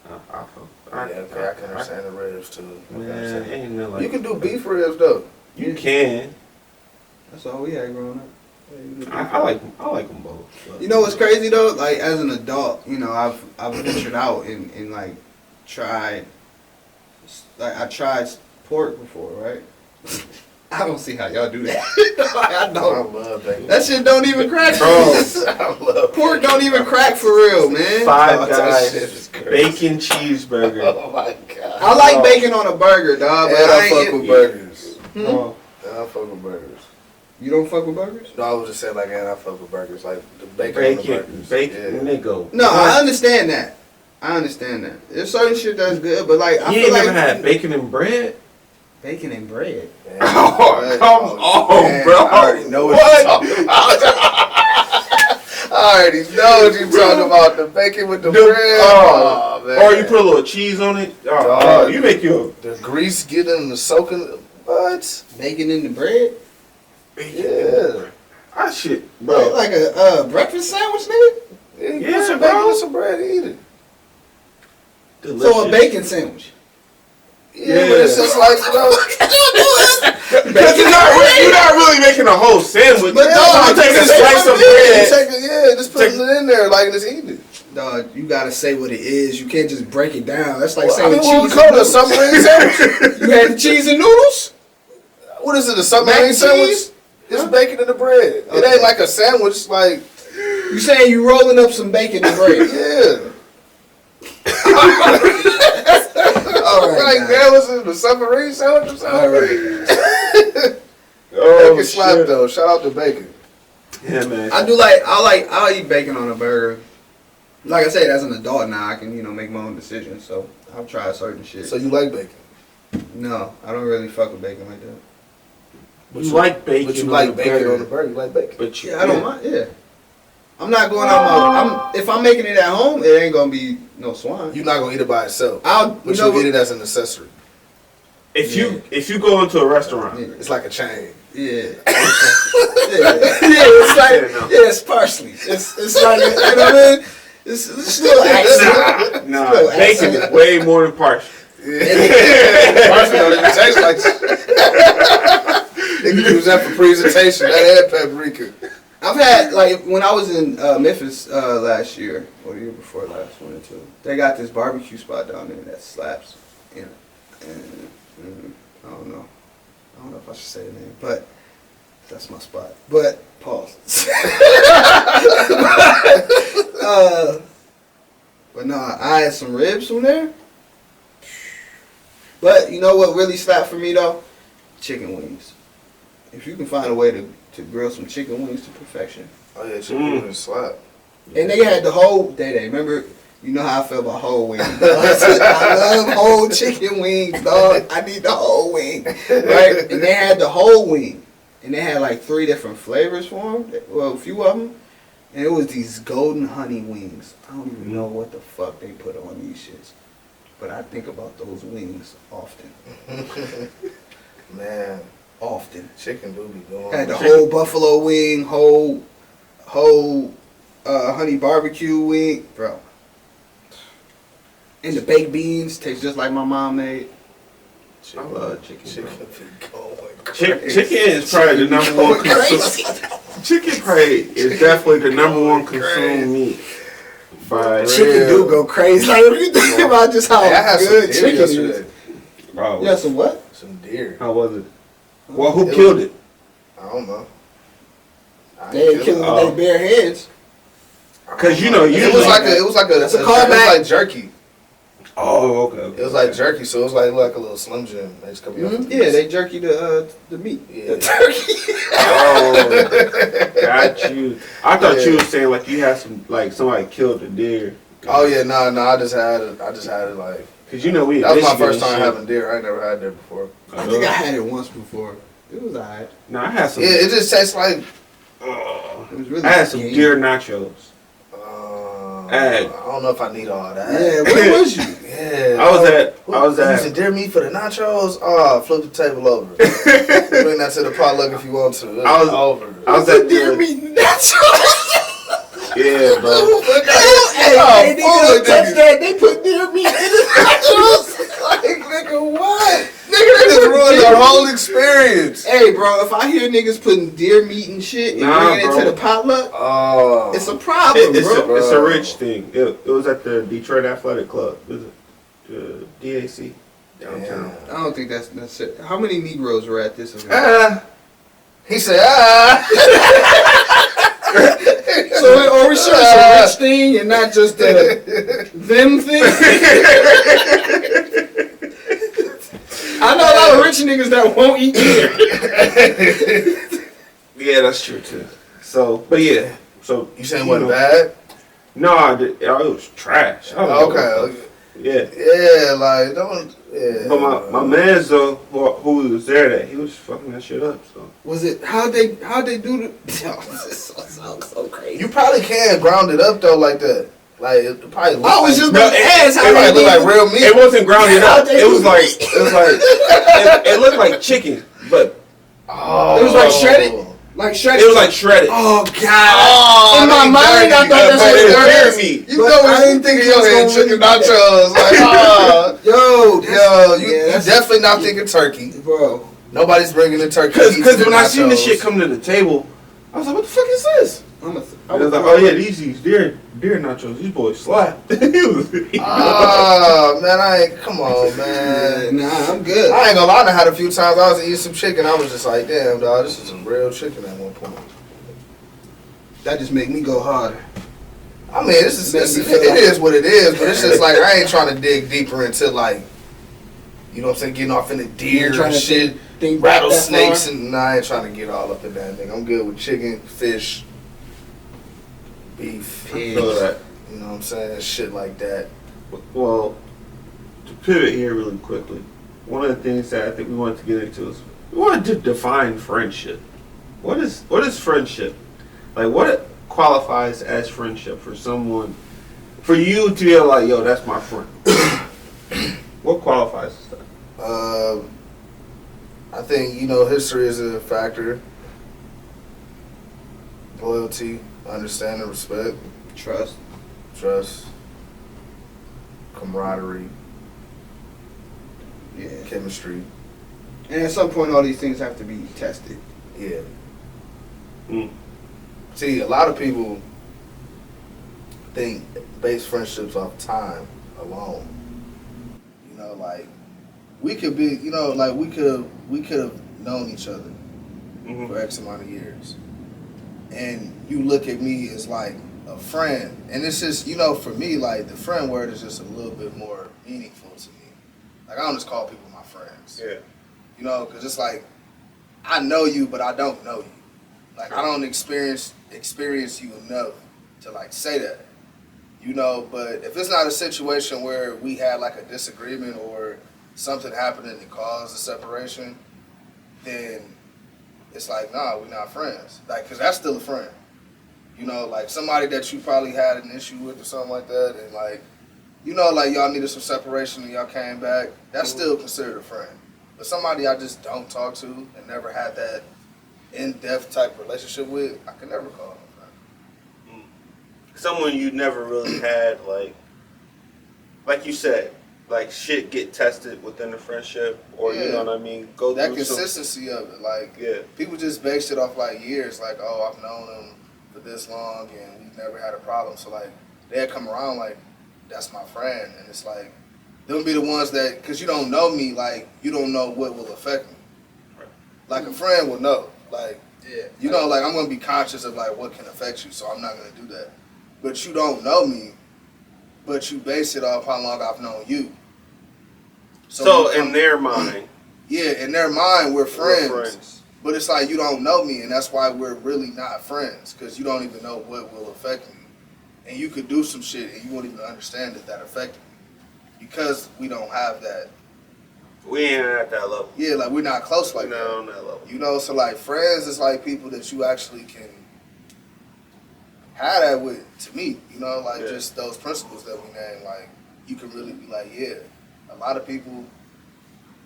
Yeah, okay, I can understand the ribs too. I can Man, understand. ain't nothing like You can do beef ribs though. You can. that's all we had growing up. I like them both. But. You know what's crazy though? Like as an adult, you know, I've ventured out and like tried, like I tried pork before, right? I don't see how y'all do that. I I don't. love bacon. That shit don't even crack, Bro. I love Pork don't even crack for real, man. Five that Guys shit is crazy. bacon cheeseburger. Oh my god. I like bacon on a burger, dog, but And I I fuck ain't. with burgers. Oh, And I fuck with burgers. You don't fuck with burgers? No, I was just saying like, and I fuck with burgers. Like the bacon on the burgers. bacon, Yeah. nigga. No, I understand that. I understand that. There's certain shit that's good, but like I You feel ain't like never had bacon and bread? bacon and bread. Man, Oh, come on, man, bro. I already know what you're talking about. I already know what you're talking about. The bacon with the bread. Oh, man. Or you put a little cheese on it. Oh, Dog. you make your the grease getting the soaking. What? Bacon in the bread? Yeah. ah shit, bro. Like a breakfast sandwich, nigga? Yeah, Yeah, put some bro. bacon and some bread and eat it. Delicious. So a bacon sandwich. Yeah, but it's just like, you know. Because you're not really making a whole sandwich. But dog, I'm taking a just slice of one bread. Just putting it in there like it's eating it. Dog, you gotta say what it is. You can't just break it down. That's like Well, I saying mean, what we cheese call and it, a noodles. submarine sandwich? You had the cheese and noodles? What is it, a Mac submarine and sandwich? cheese? It's bacon in the bread. It Okay. ain't like a sandwich, like, You saying you rolling up some bacon and bread? yeah. All right, Like, now. that was a submarine sandwich or something? All right. Oh, Bacon slap, shit. though. Shout out to bacon. Yeah, man. I'll eat bacon on a burger. Like I said, as an adult now, I can, make my own decisions. So I'll try certain shit. So you like bacon? No, I don't really fuck with bacon like that. But you like bacon. But you on like the bacon burger. on the burger. You like bacon. But you, Yeah, I don't mind. Yeah, I'm not going out if I'm making it at home, it ain't gonna be no swine. You're not gonna eat it by itself. But you'll eat it as an accessory. If you go into a restaurant, It's like a chain. Yeah. It's like it's partially. It's like you know what I mean? It's still accent. nah, bacon is way more than partial. Partially don't even taste like shit. Nigga use that for presentation. That had paprika. I've had like when I was in Memphis last year or the year before last, one or two. They got this barbecue spot down there that slaps. You know, and I don't know if I should say the name, but that's my spot. But pause. But no, I had some ribs from there. But you know what really slapped for me though? Chicken wings. If you can find a way to grill some chicken wings to perfection. Oh yeah, chicken wings slap. And they had the whole day. Remember, you know how I feel about whole wings. I love whole chicken wings, dog. I need the whole wing, right? And they had the whole wing, and they had like 3 different flavors for them. Well, a few of them, and it was these golden honey wings. I don't even know what the fuck they put on these shits, but I think about those wings often. Man, Often. chicken do be going. Had the whole buffalo wing, whole honey barbecue wing, bro. And the baked beans taste just like my mom made. I love chicken. Chicken be going. Chicken is probably the number one consumed. Chicken probably is definitely the number one consumed meat. By Chicken do go crazy. Like if you think about just how Hey, I had good some deer chicken is. yesterday. Bro, Yeah, some what? Some deer. how was it? Well, who killed it? I don't know. They ain't killing with their bare hands. Because you know, It was like a. That's a It callback. was like jerky. Oh, okay. It was like jerky, so it was like a little Slim Jim. They just cut me off the Yeah, piece. they jerky the meat. Yeah. The turkey. Oh, got you. I thought you were saying like you had some like somebody killed a deer. Oh yeah, no, I just had it like. Cause you know we. That was my Michigan first time and shit. having deer. I ain't never had deer before. I think I had it once before. It was alright. No, I had some. Yeah, it just tastes like. It was really I had some game. deer nachos. I don't know if I need all that. Yeah, where was you? Yeah. I was at. Using deer meat for the nachos. Oh, flip the table over. Bring that to the potluck if you want to. It's I was- over. I was The at deer the- meat nachos. Yeah, bro. Hey, nigga, don't touch that. They put deer meat in the nachos. Like, nigga, what? Nigga, that just ruined the whole experience. Hey, bro, if I hear niggas putting deer meat and shit and Nah, bringing it bro. to the potluck, Oh. it's a problem, It's bro. a rich thing. It was at the Detroit Athletic Club. It was DAC downtown. I don't think that's it. How many Negroes were at this event? He said, So are we sure it's a rich thing and not just a them thing? I know a lot of rich niggas that won't eat deer. Yeah, that's true too. So, but yeah. So You saying it wasn't bad? No, it was trash. Okay. Yeah. Yeah, like, don't. Yeah. But my man's though, who was there, that he was fucking that shit up. So Was it how'd they do the? This sounds so crazy. You probably can ground it up, though, like that. Like, it probably look I was like, just gonna ask how it they might look like did real meat. it wasn't grounded up. They It was do like meat. it looked like chicken, but Oh. It was like shredded? Like shredded. it was like shredded. Oh God! Oh, In my they mind, I dirty. thought that's But what it's it was. deer meat. You But know I what you didn't think think in your it was head, gonna chicken really be that. nachos. Like, Yo, you that's- definitely not thinking turkey. bro. Nobody's bringing the turkey. Because when I seen this nachos. shit come to the table, I was like, what the fuck is this? I And I was like, oh yeah, these deer nachos. These boys slap. Oh, man, come on, man. Nah, I'm good. I ain't gonna lie, I had a few times I was eating some chicken. I was just like, damn, dog, this is some real chicken at one point. That just make me go harder. I mean, it is what it is, but it's just like, I ain't trying to dig deeper into, like, you know what I'm saying, getting off into deer trying and to shit, think back that rattlesnakes, far? and I ain't trying to get all up in that thing. I'm good with chicken, fish, beef, Pig. So that. you know what I'm saying, shit like that. Well, to pivot here really quickly, one of the things that I think we wanted to get into is We want to define friendship. What is friendship? Like, what qualifies as friendship for someone? For you to be like, yo, that's my friend. What qualifies as that? I think, history is a factor. Loyalty, understanding, respect, Trust. camaraderie, Yeah. chemistry. And at some point, all these things have to be tested. Yeah. Mm. See, a lot of people think base friendships off time alone. Like we could be, like we could have known each other for X amount of years, and you look at me as like a friend, and it's just, for me, like the friend word is just a little bit more meaningful to me. Like I don't just call people my friends. Yeah. Because it's like I know you, but I don't know you. Like I don't experience you enough to like say that. But if it's not a situation where we had like a disagreement or something happened and it caused a separation, then it's like, nah, we're not friends. Like, cause that's still a friend. Like somebody that you probably had an issue with or something like that, and like, like y'all needed some separation and y'all came back, that's still considered a friend. But somebody I just don't talk to and never had that in-depth type relationship with, I can never call them a friend. Someone you never really had, like you said, like shit get tested within the friendship, or you know what I mean, go that through consistency of it. Like people just base it off like years. Like, oh, I've known him for this long and we've never had a problem. So like they come around like that's my friend, and it's like they'll be the ones that, because you don't know me, like you don't know what will affect me. Like a friend will know. Like like I'm gonna be conscious of like what can affect you, so I'm not gonna do that. But you don't know me, but you base it off how long I've known you. So in their mind. Yeah, in their mind, we're friends. But it's like you don't know me, and that's why we're really not friends, because you don't even know what will affect me. And you could do some shit, and you won't even understand that affected me. Because we don't have that. We ain't at that level. Yeah, like we're not close like that. We're not on that level. So like friends is like people that you actually can have that with, to me, just those principles that we name, like, you can really be like, yeah, a lot of people,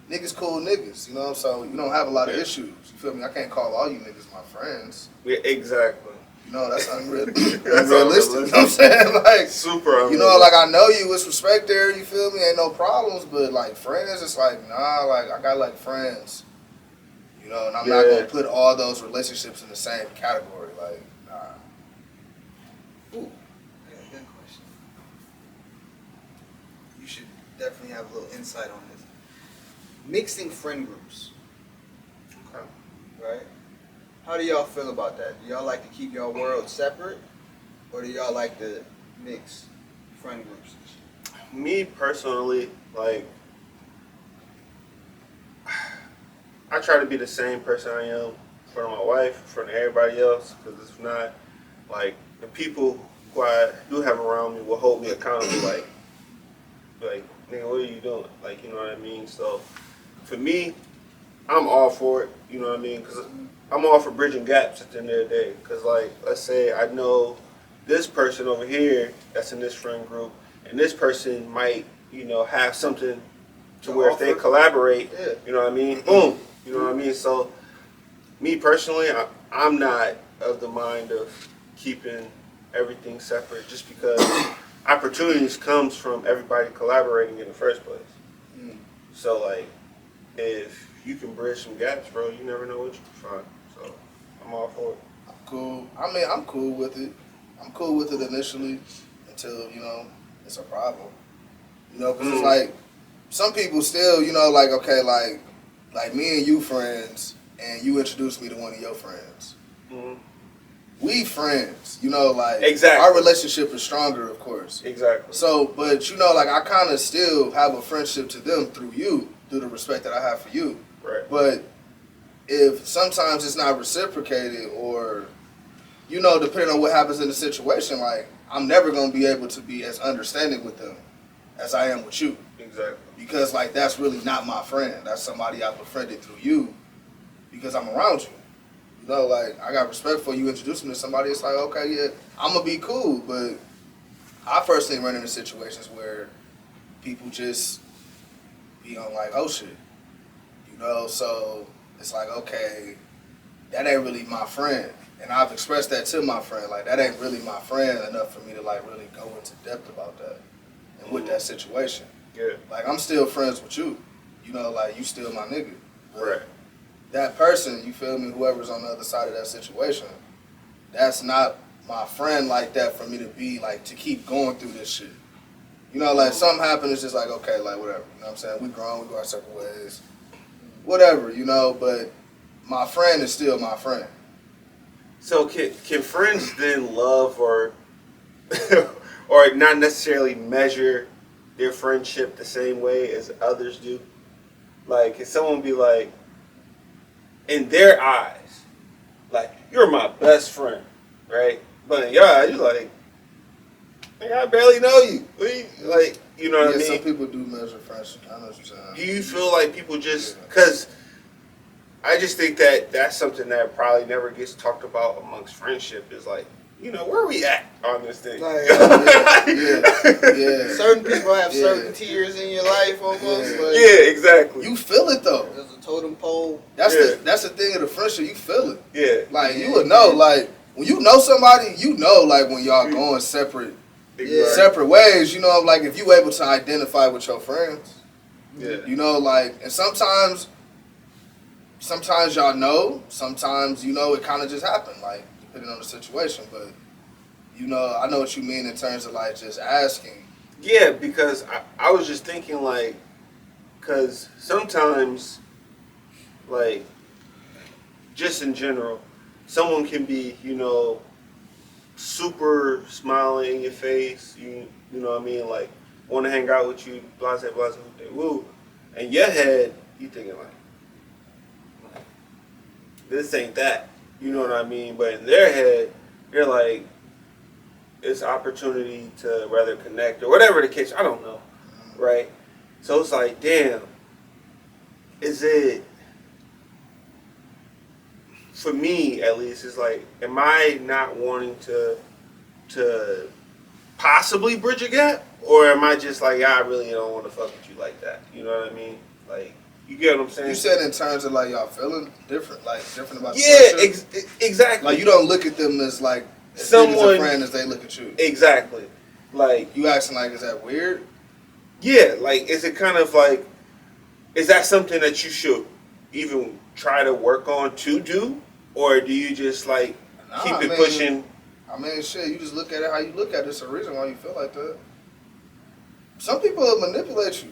niggas cool niggas, so you don't have a lot of issues, you feel me? I can't call all you niggas my friends. Yeah, exactly. That's unrealistic, you know what I'm saying? Like, super unrealistic. Like, I know you, with respect there, you feel me? Ain't no problems, but, like, friends, it's like, nah, like, I got, like, friends, and I'm not gonna put all those relationships in the same category, like, nah. Ooh, I got a good question. You should definitely have a little insight on this. Mixing friend groups. Okay. Right? How do y'all feel about that? Do y'all like to keep y'all worlds separate? Or do y'all like to mix friend groups? Me personally, like, I try to be the same person I am in front of my wife, in front of everybody else, because if not, like, the people who I do have around me will hold me accountable, like, nigga, what are you doing? Like, you know what I mean? So, for me, I'm all for it, you know what I mean? Because I'm all for bridging gaps at the end of the day. Because, like, let's say I know this person over here that's in this friend group, and this person might, have something to where if they collaborate, you know what I mean? Boom, you know what I mean? So, me personally, I'm not of the mind of keeping everything separate just because opportunities comes from everybody collaborating in the first place. So like, if you can bridge some gaps, bro, you never know what you can find. So I'm all for it. Cool. I mean, I'm cool with it. I'm cool with it initially until, it's a problem. Because it's like, some people still, like, okay, like me and you friends, and you introduced me to one of your friends. We friends, like, exactly. Our relationship is stronger, of course. Exactly. So, but, like, I kind of still have a friendship to them through you, through the respect that I have for you. Right. But if sometimes it's not reciprocated, or, depending on what happens in the situation, like, I'm never going to be able to be as understanding with them as I am with you. Exactly. Because, like, that's really not my friend. That's somebody I befriended through you. because I'm around you. You know, like, I got respect for you introducing me to somebody. It's like, okay, yeah, I'm going to be cool. But I personally run into situations where people just be on like, oh shit. You know, so it's like, okay, that ain't really my friend. And I've expressed that to my friend. Like, that ain't really my friend enough for me to, like, really go into depth about that and with that situation. Yeah. Like, I'm still friends with you. You know, like, you still my nigga. Right. That person, you feel me, whoever's on the other side of that situation, that's not my friend like that for me to be, like, to keep going through this shit. You know, like, something happened, it's just like, okay, like, whatever. You know what I'm saying? We grown, we go our separate ways. Whatever, you know, but my friend is still my friend. So can friends then love or or not necessarily measure their friendship the same way as others do? Like, can someone be like, in their eyes, like, you're my best friend, right? But in your eyes, you're like, I barely know you. Like, you know what I mean? Some people do measure friendship. I know what you're saying. Do you feel like people just, because I just think that that's something that probably never gets talked about amongst friendship is like, you know, where are we at on this thing? Like, Yeah. certain people have certain tiers in your life almost. Yeah. Like, Yeah, exactly. You feel it though. there's a totem pole. That's Yeah. the thing of the friendship. You feel it. Yeah. Like you would know. Like when you know somebody, you know. Like when y'all going separate ways. You know, like if you able to identify with your friends. Yeah. You know, like and sometimes y'all know. Sometimes you know it kind of just happened. Like depending on the situation, but you know, I know what you mean in terms of like just asking. Yeah, because I was just thinking like, because sometimes, like, just in general, someone can be, you know, super smiling in your face, you know what I mean, like, want to hang out with you, blah, blah, blah, woo. In your head, you thinking like, this ain't that, you know what I mean? But in their head, they're like, it's opportunity to rather connect or whatever the case, I don't know, right? So it's like, damn, is it, for me at least, it's like, am I not wanting to possibly bridge a gap? Or am I just like, I really don't want to fuck with you like that? You know what I mean? Like, you get what I'm saying? You said in terms of like y'all feeling different, like different about the yeah, friendship? exactly. Like you don't look at them as like as big as a friend as they look at you. Exactly. Like, you asking like, is that weird? Yeah, like, is it kind of like, is that something that you should even try to work on to do? Or do you just like keep it pushing? I mean, shit, you just look at it how you look at it. It's a reason why you feel like that. Some people will manipulate you.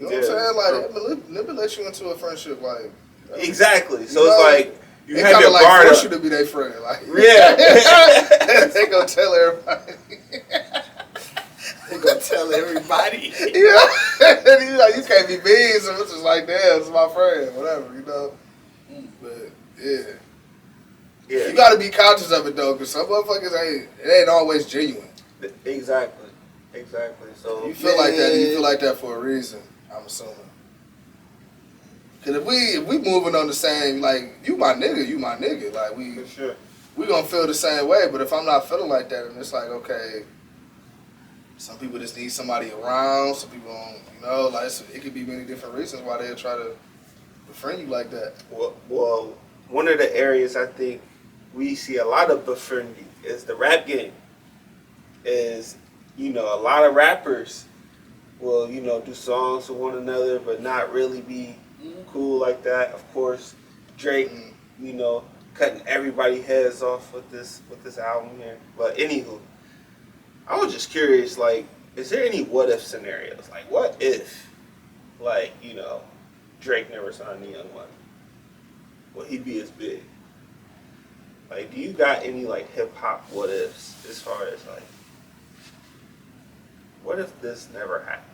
You know what I'm saying? Like, they manipulate you into a friendship. Like, exactly. So you know, it's like, you they have kind your of like guard force up. you to be their friend. Like, Yeah. they gonna tell everybody. They gonna tell everybody. Yeah. And you like, you can't be mean, so it's just like, damn, it's my friend, whatever, you know. But yeah, you gotta be conscious of it though, because some motherfuckers ain't always genuine. Exactly. So You feel like that, and you feel like that for a reason. I'm assuming. Cause if we moving on the same, like, you my nigga, like for sure. we gonna feel the same way. But if I'm not feeling like that, and it's like, okay, some people just need somebody around. Some people don't, you know, like it could be many different reasons why they'll try to befriend you like that. Well, one of the areas I think we see a lot of befriending is the rap game. Is, you know, a lot of rappers will, you know, do songs with one another, but not really be cool like that. Of course, Drake, you know, cutting everybody's heads off with this album here. But anywho, I was just curious, like, is there any what if scenarios? Like, what if, like, you know, Drake never signed the Young Money? Will he be as big? Like, do you got any, like, hip hop what ifs as far as, like, what if this never happened?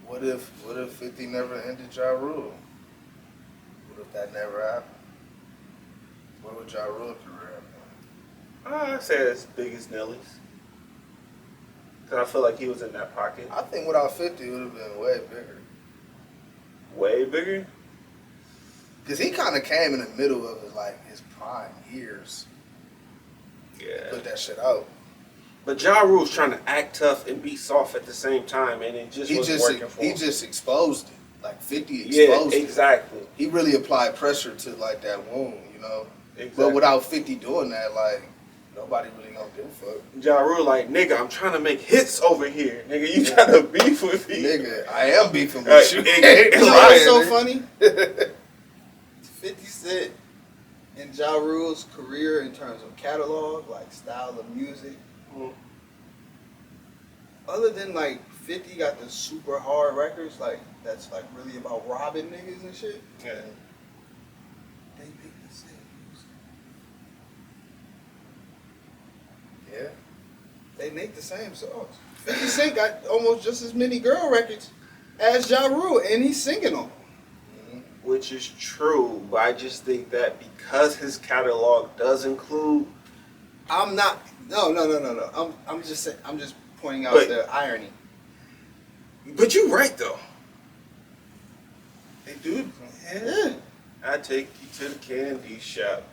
What if 50 never ended Ja Rule? What if that never happened? What would Ja Rule career have been? I'd say as big as Nelly's. Because I feel like he was in that pocket. I think without 50, it would have been way bigger. Way bigger? Because he kind of came in the middle of his prime years. Yeah. Put that shit out. But Ja Rule's trying to act tough and be soft at the same time, and it just wasn't working for him. He just exposed it. Like 50 exposed it. Yeah, exactly. He really applied pressure to like that wound, you know? Exactly. But without 50 doing that, like, nobody really gonna give a fuck. Ja Rule like, nigga, I'm trying to make hits over here. Nigga, you trying to beef with me. Nigga, I am beefing with you. You know what's so funny? 50 Cent and Ja Rule's career in terms of catalog, like style of music, other than like 50 got the super hard records, like that's like really about robbing niggas and shit. Yeah. They make the same music. Yeah. They make the same songs. 50 Cent got almost just as many girl records as Ja Rule, and he's singing them. Which is true, but I just think that because his catalog does include, I'm not. No. I'm just saying. I'm just pointing out But- the irony. but you right though. They do. Yeah. I take you to the candy shop.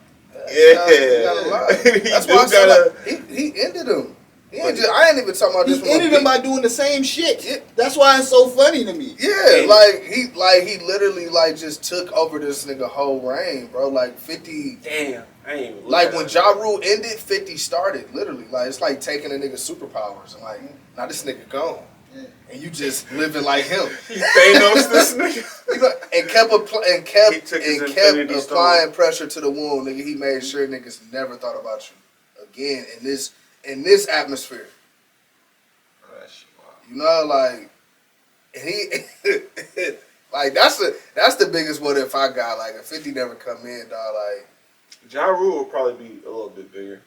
You gotta lie. That's why I said like, he ended him. I ain't even talking about this. He ended him by doing the same shit. Yeah. That's why it's so funny to me. Yeah, like he literally like just took over this nigga whole reign, bro. Like 50. Damn, I ain't even Like when Ja Rule ended, 50 started. Literally, like it's like taking a nigga's superpowers and like now this nigga gone, and you just living like him. Thanos this nigga. And kept He applying pressure to the wound, nigga. He made sure niggas never thought about you again in this atmosphere. You know, like, and he, like, that's the biggest what if I got. Like, if 50 never come in, dog, like. Ja Rule will probably be a little bit bigger.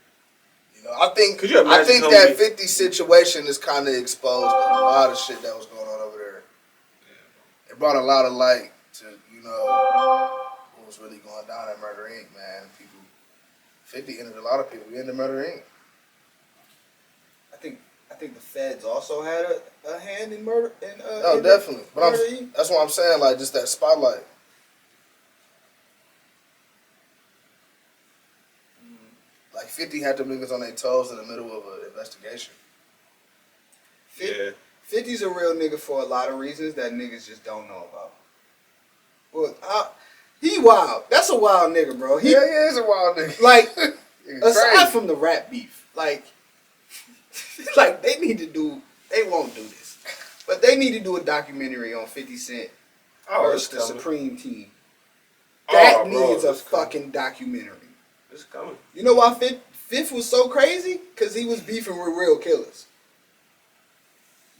You know, I think imagine that 50 situation is kind of exposed a lot of shit that was going on over there. It brought a lot of light to, you know, what was really going down at Murder Inc., man. 50 ended a lot of people. We ended Murder Inc. I think the feds also had a hand in murder. No, definitely. But that's what I'm saying. Like, just that spotlight. Like 50 had them niggas on their toes in the middle of an investigation. 50's a real nigga for a lot of reasons that niggas just don't know about. Well, he wild. That's a wild nigga, bro. He's a wild nigga. Like, aside from the rap beef, like they need to do. They won't do this, but they need to do a documentary on 50 Cent versus the Supreme Team. That needs a fucking documentary. It's coming. You know why Fifth was so crazy? Because he was beefing with real killers.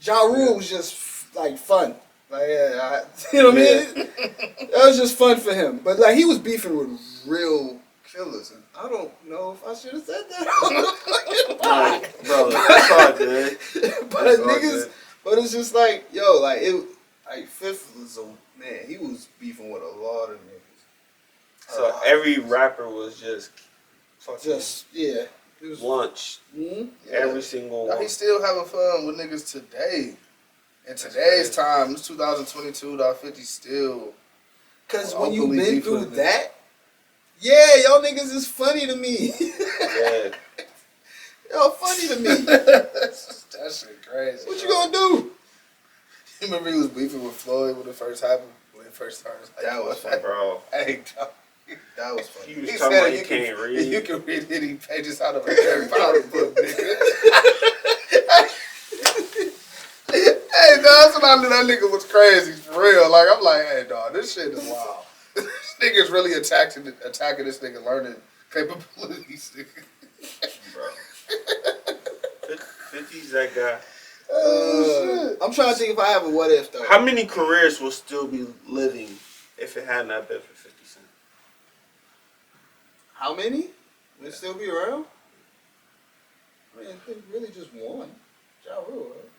Ja Rule was just like fun. Like, you know what I mean? That was just fun for him. But like he was beefing with real killers. And I don't know if I should have said that on the fucking podcast. Bro, that's all good. But niggas, but it's just like, yo, like it, like Fifth was man. He was beefing with a lot of niggas. So every rapper was just It was lunch. Mm-hmm. Every single one. He's still having fun with niggas today. In today's time, it's 2022, 50 still. Because when you've been through that, y'all niggas is funny to me. Yeah. Y'all funny to me. That shit crazy. What you gonna do? You remember he was beefing with Floyd when it first happened? When it first started? That was fun, bro. Hey, that was funny. He was talking about you can't read. You can read any pages out of a Harry Potter book, nigga. Hey, dog, that's when I knew that nigga was crazy for real. Like, I'm like, hey, dog, this shit is wild. This nigga's really attacking this nigga learning capabilities, nigga. Bro. 50's that guy. Oh, shit. I'm trying to think if I have a what if though. How many careers will still be living if it had not been for 50 Cent? How many? Will it still be around? I mean, I think really just one. Ja Rule, right?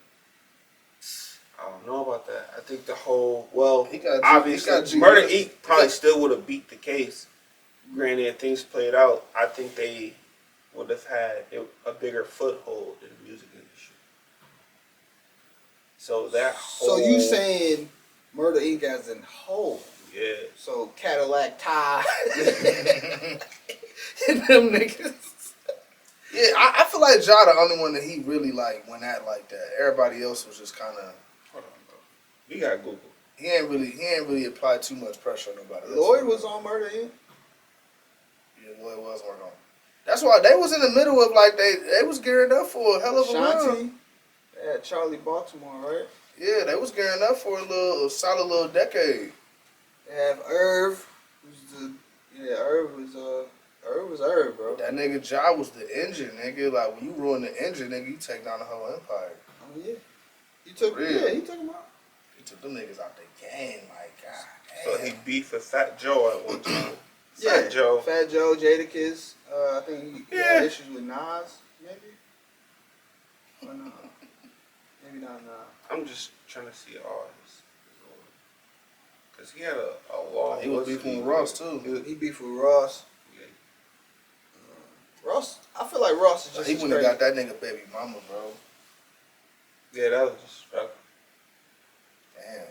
I don't know about that. I think the whole, obviously, Murder Inc. probably still would have beat the case. Granted, things played out. I think they would have had a bigger foothold in the music industry. So that whole... So you saying Murder Inc. as in whole. Yeah. So Cadillac Ty. Them niggas. Yeah, I feel like Ja the only one that he really like went at like that. Everybody else was just kind of. Hold on, bro. We got Google. He ain't really applied too much pressure on nobody else. Lloyd was on Murder Inc. Yeah, Lloyd was working on. That's why they was in the middle of like they was gearing up for a hell of a run. Shanti. They had Charlie Baltimore, right? Yeah, they was gearing up for a solid little decade. They have Irv. Irv was Irv, bro. That nigga Ja was the engine, nigga. Like when you ruin the engine, nigga, you take down the whole empire. Oh yeah. He took him out. He took them niggas out the game, like God. So he beefed with Fat Joe at one time. Yeah, Fat Joe. Fat Joe, Jadakiss. I think he had issues with Nas, maybe. Or no? Maybe not Nas. I'm just trying to see all this. Because he had a long... He was beefing with Ross, too. He beefed with Ross. Yeah. Ross, I feel like Ross is just He went and got that nigga baby mama, bro. Yeah, that was disrespectful. Damn.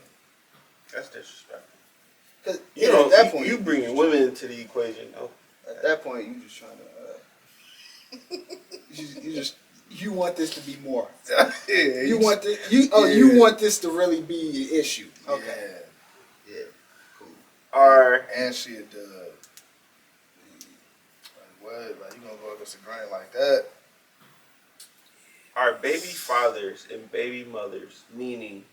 That's disrespectful. Cause You know, at that point, you bringing women into the equation, though. At that point, you just trying to. You want this to be more. Yeah, You want this. You want this to really be an issue. Okay. Yeah. Cool. And she a dub. Like what? Like you gonna go against the grain like that? Are baby fathers and baby mothers, meaning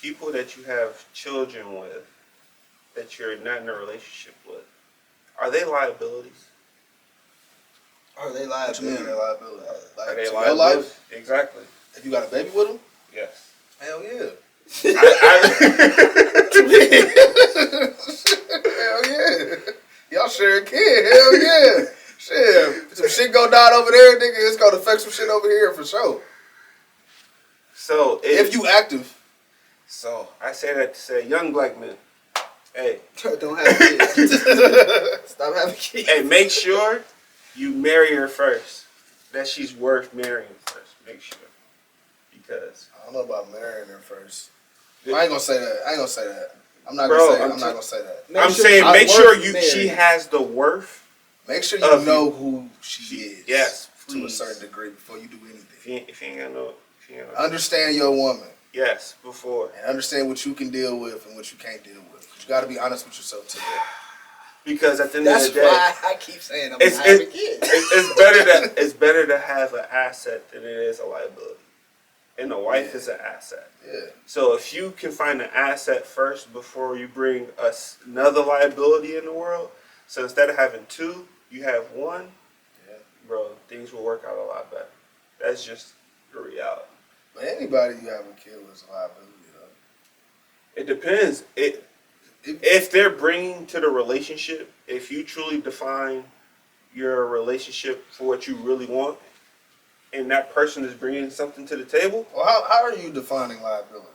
people that you have children with, that you're not in a relationship with, are they liabilities? Are they What you mean liability? they're liability? Like Are they to your liabilities? life? Exactly. If you got a baby with them? Yes. Hell yeah. Hell yeah. Y'all share a kid. Hell yeah. Shit. If some shit go down over there, nigga, it's gonna affect some shit over here for sure. So If you active. So I say that to say, young black men, hey, Don't have kids. Stop having kids. hey, make sure you marry her first. That she's worth marrying first. Make sure, because I don't know about marrying her first. I ain't gonna say that. I'm not Bro, gonna say. I'm I'm not gonna say that. Make I'm sure saying she's make sure worth she marrying. has the worth. Make sure you Of know who she is. Yes, To a please. certain degree before you do anything. If you ain't got no, Understand your woman yes, before. and understand what you can deal with and what you can't deal with. You got to be honest with yourself too. Because at the end That's of the day, why I keep saying I'm it's, not having it- kids. it's better to have an asset than it is a liability. And a wife is an asset. Yeah. So if you can find an asset first before you bring another liability in the world, so instead of having two, you have one, Yeah. bro, things will work out a lot better. That's just the reality. But anybody you have a kid with is a liability, though. It depends. If they're bringing to the relationship, if you truly define your relationship for what you really want, and that person is bringing something to the table, Well, how are you defining liability?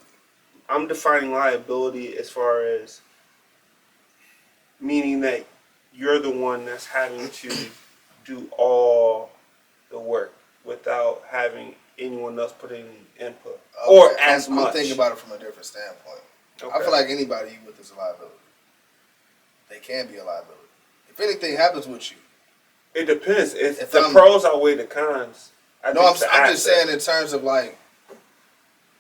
I'm defining liability as far as meaning that you're the one that's having to do all the work without having anyone else put in input or Okay, as I'm much. thinking about it from a different standpoint. Okay. I feel like anybody you with is a liability. They can be a liability. If anything happens with you, It depends. If If the I'm- pros outweigh the cons, I no, think I'm it's the just asset. saying in terms of like,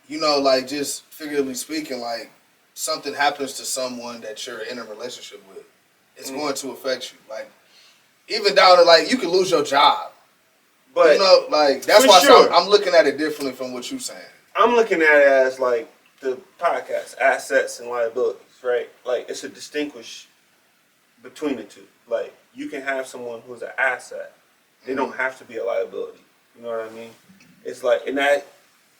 you know, like just figuratively speaking, like something happens to someone that you're in a relationship with, it's going to affect you. Like even down to like you could lose your job. But you know, like that's for why sure. I'm looking at it differently from what you're saying. I'm looking at it as like the podcast, assets and liabilities, right? Like it's a distinguish between the two. Like you can have someone who's an asset. They don't have to be a liability. You know what I mean? It's like, and that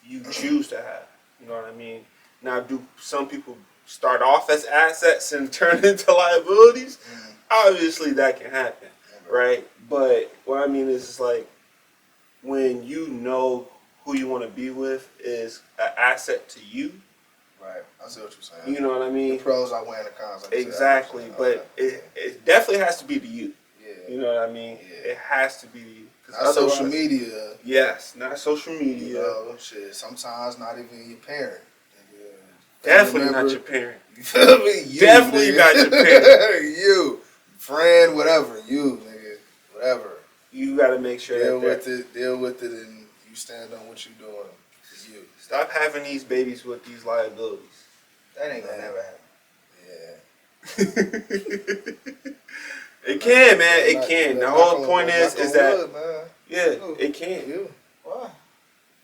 you choose to have. You know what I mean? Now, do some people start off as assets and turn into liabilities? Obviously, that can happen, right? But what I mean is, it's like when you know who you want to be with is an asset to you. Right. I see what you're saying. You know what I The mean? pros outweighing the cons. Like you said. Exactly. But it definitely has to be to you. Yeah. You know what I mean? Yeah. It has to be to you. 'Cause Not social otherwise- media. Yes, not social You media. know, shit. Sometimes not even your parent. Definitely not your parent. You feel me? You, Definitely nigga. not your parent. You. Friend, whatever. You, nigga. Whatever. You gotta make sure Deal with it, and you stand on what you're doing. For you. Stop having these babies with these liabilities. That ain't gonna never happen. Yeah. It can, man. It can. The whole point is that yeah, it can. You. Why?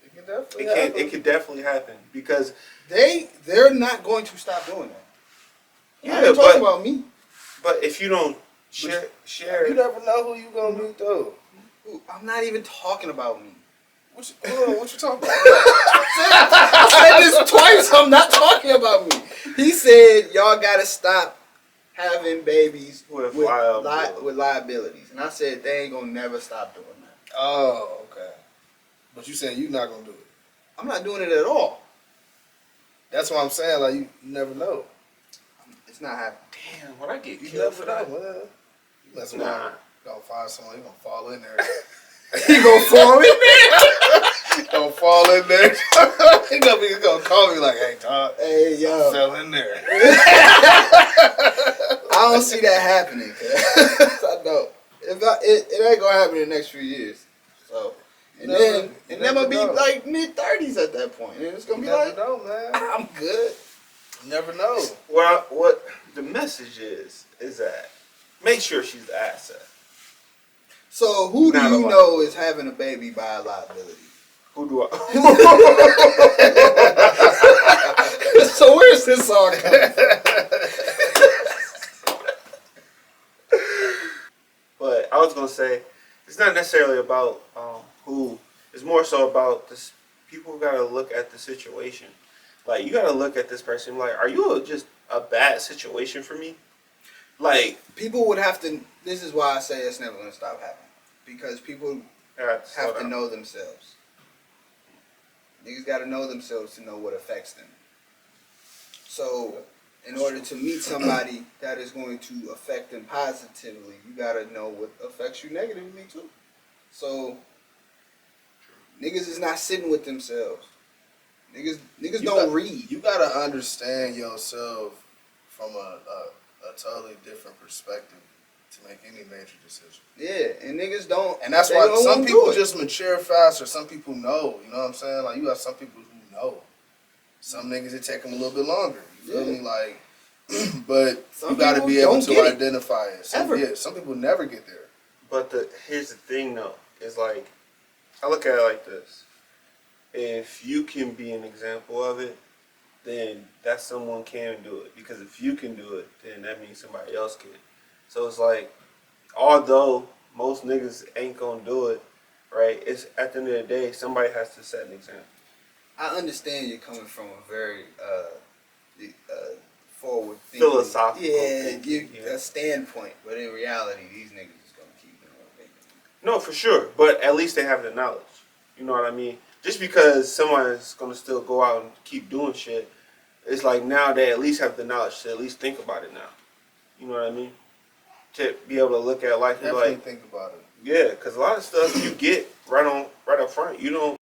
It can definitely It can. happen. It could definitely happen because They're not going to stop doing that. yeah, I ain't talking about me. But if you don't share, You never know who you gonna meet though. I'm not even talking about me. What you talking about? I said this twice. I'm not talking about me. He said y'all gotta stop having babies With liabilities, and I said they ain't gonna never stop doing that. Oh, okay. But you saying you not gonna do it? I'm not doing it at all. That's what I'm saying. Like you never know. It's not happening. damn, when I get You killed never for know, that, man. You mess Nah. around, you gonna find someone, you gonna fall in there. He gonna fall in there. You gonna fall in there. He gonna call me like, hey, Todd, Hey, I yo. fell in there. I don't see that happening. I don't. It ain't gonna happen in the next few years. So, and then I'm gonna be like mid-30s at that point, and it's gonna be like, know, man. I'm good. You never know. well, what the message is that make sure she's the asset. So, who do Not a you lot. know is having a baby by a liability? Who do I? So, where's this all coming from? But I was gonna say it's not necessarily about who. It's more so about this. People gotta look at the situation. Like you gotta look at this person. Like, are you just a bad situation for me? Like People would have to. This is why I say it's never gonna stop happening, because people have to know themselves. Niggas gotta know themselves to know what affects them. So, in order to meet somebody that is going to affect them positively, you gotta know what affects you negatively too. So, niggas is not sitting with themselves. Niggas don't read. You gotta understand yourself from a totally different perspective to make any major decision. Yeah, and niggas don't. And that's they why don't some wanna people do it. just mature faster. Some people know. You know what I'm saying? Like you got some people who know. Some niggas it take them a little bit longer. You feel me? Like, but Some you got to people be able don't to get it. identify it. Ever. Some people never get there. But here's the thing though, is like I look at it like this. If you can be an example of it, then that someone can do it. Because if you can do it, then that means somebody else can. So it's like, although most niggas ain't gonna do it, right? It's at the end of the day, somebody has to set an example. I understand you're coming from a very forward thinking, Philosophical thinking, a standpoint, but in reality, these niggas is gonna keep doing what they do. No, for sure. But at least they have the knowledge. You know what I mean? Just because someone's gonna still go out and keep doing shit, it's like now they at least have the knowledge to at least think about it now. You know what I mean? To be able to look at life and be Definitely like, think about it. yeah, because a lot of stuff you get right up front. You don't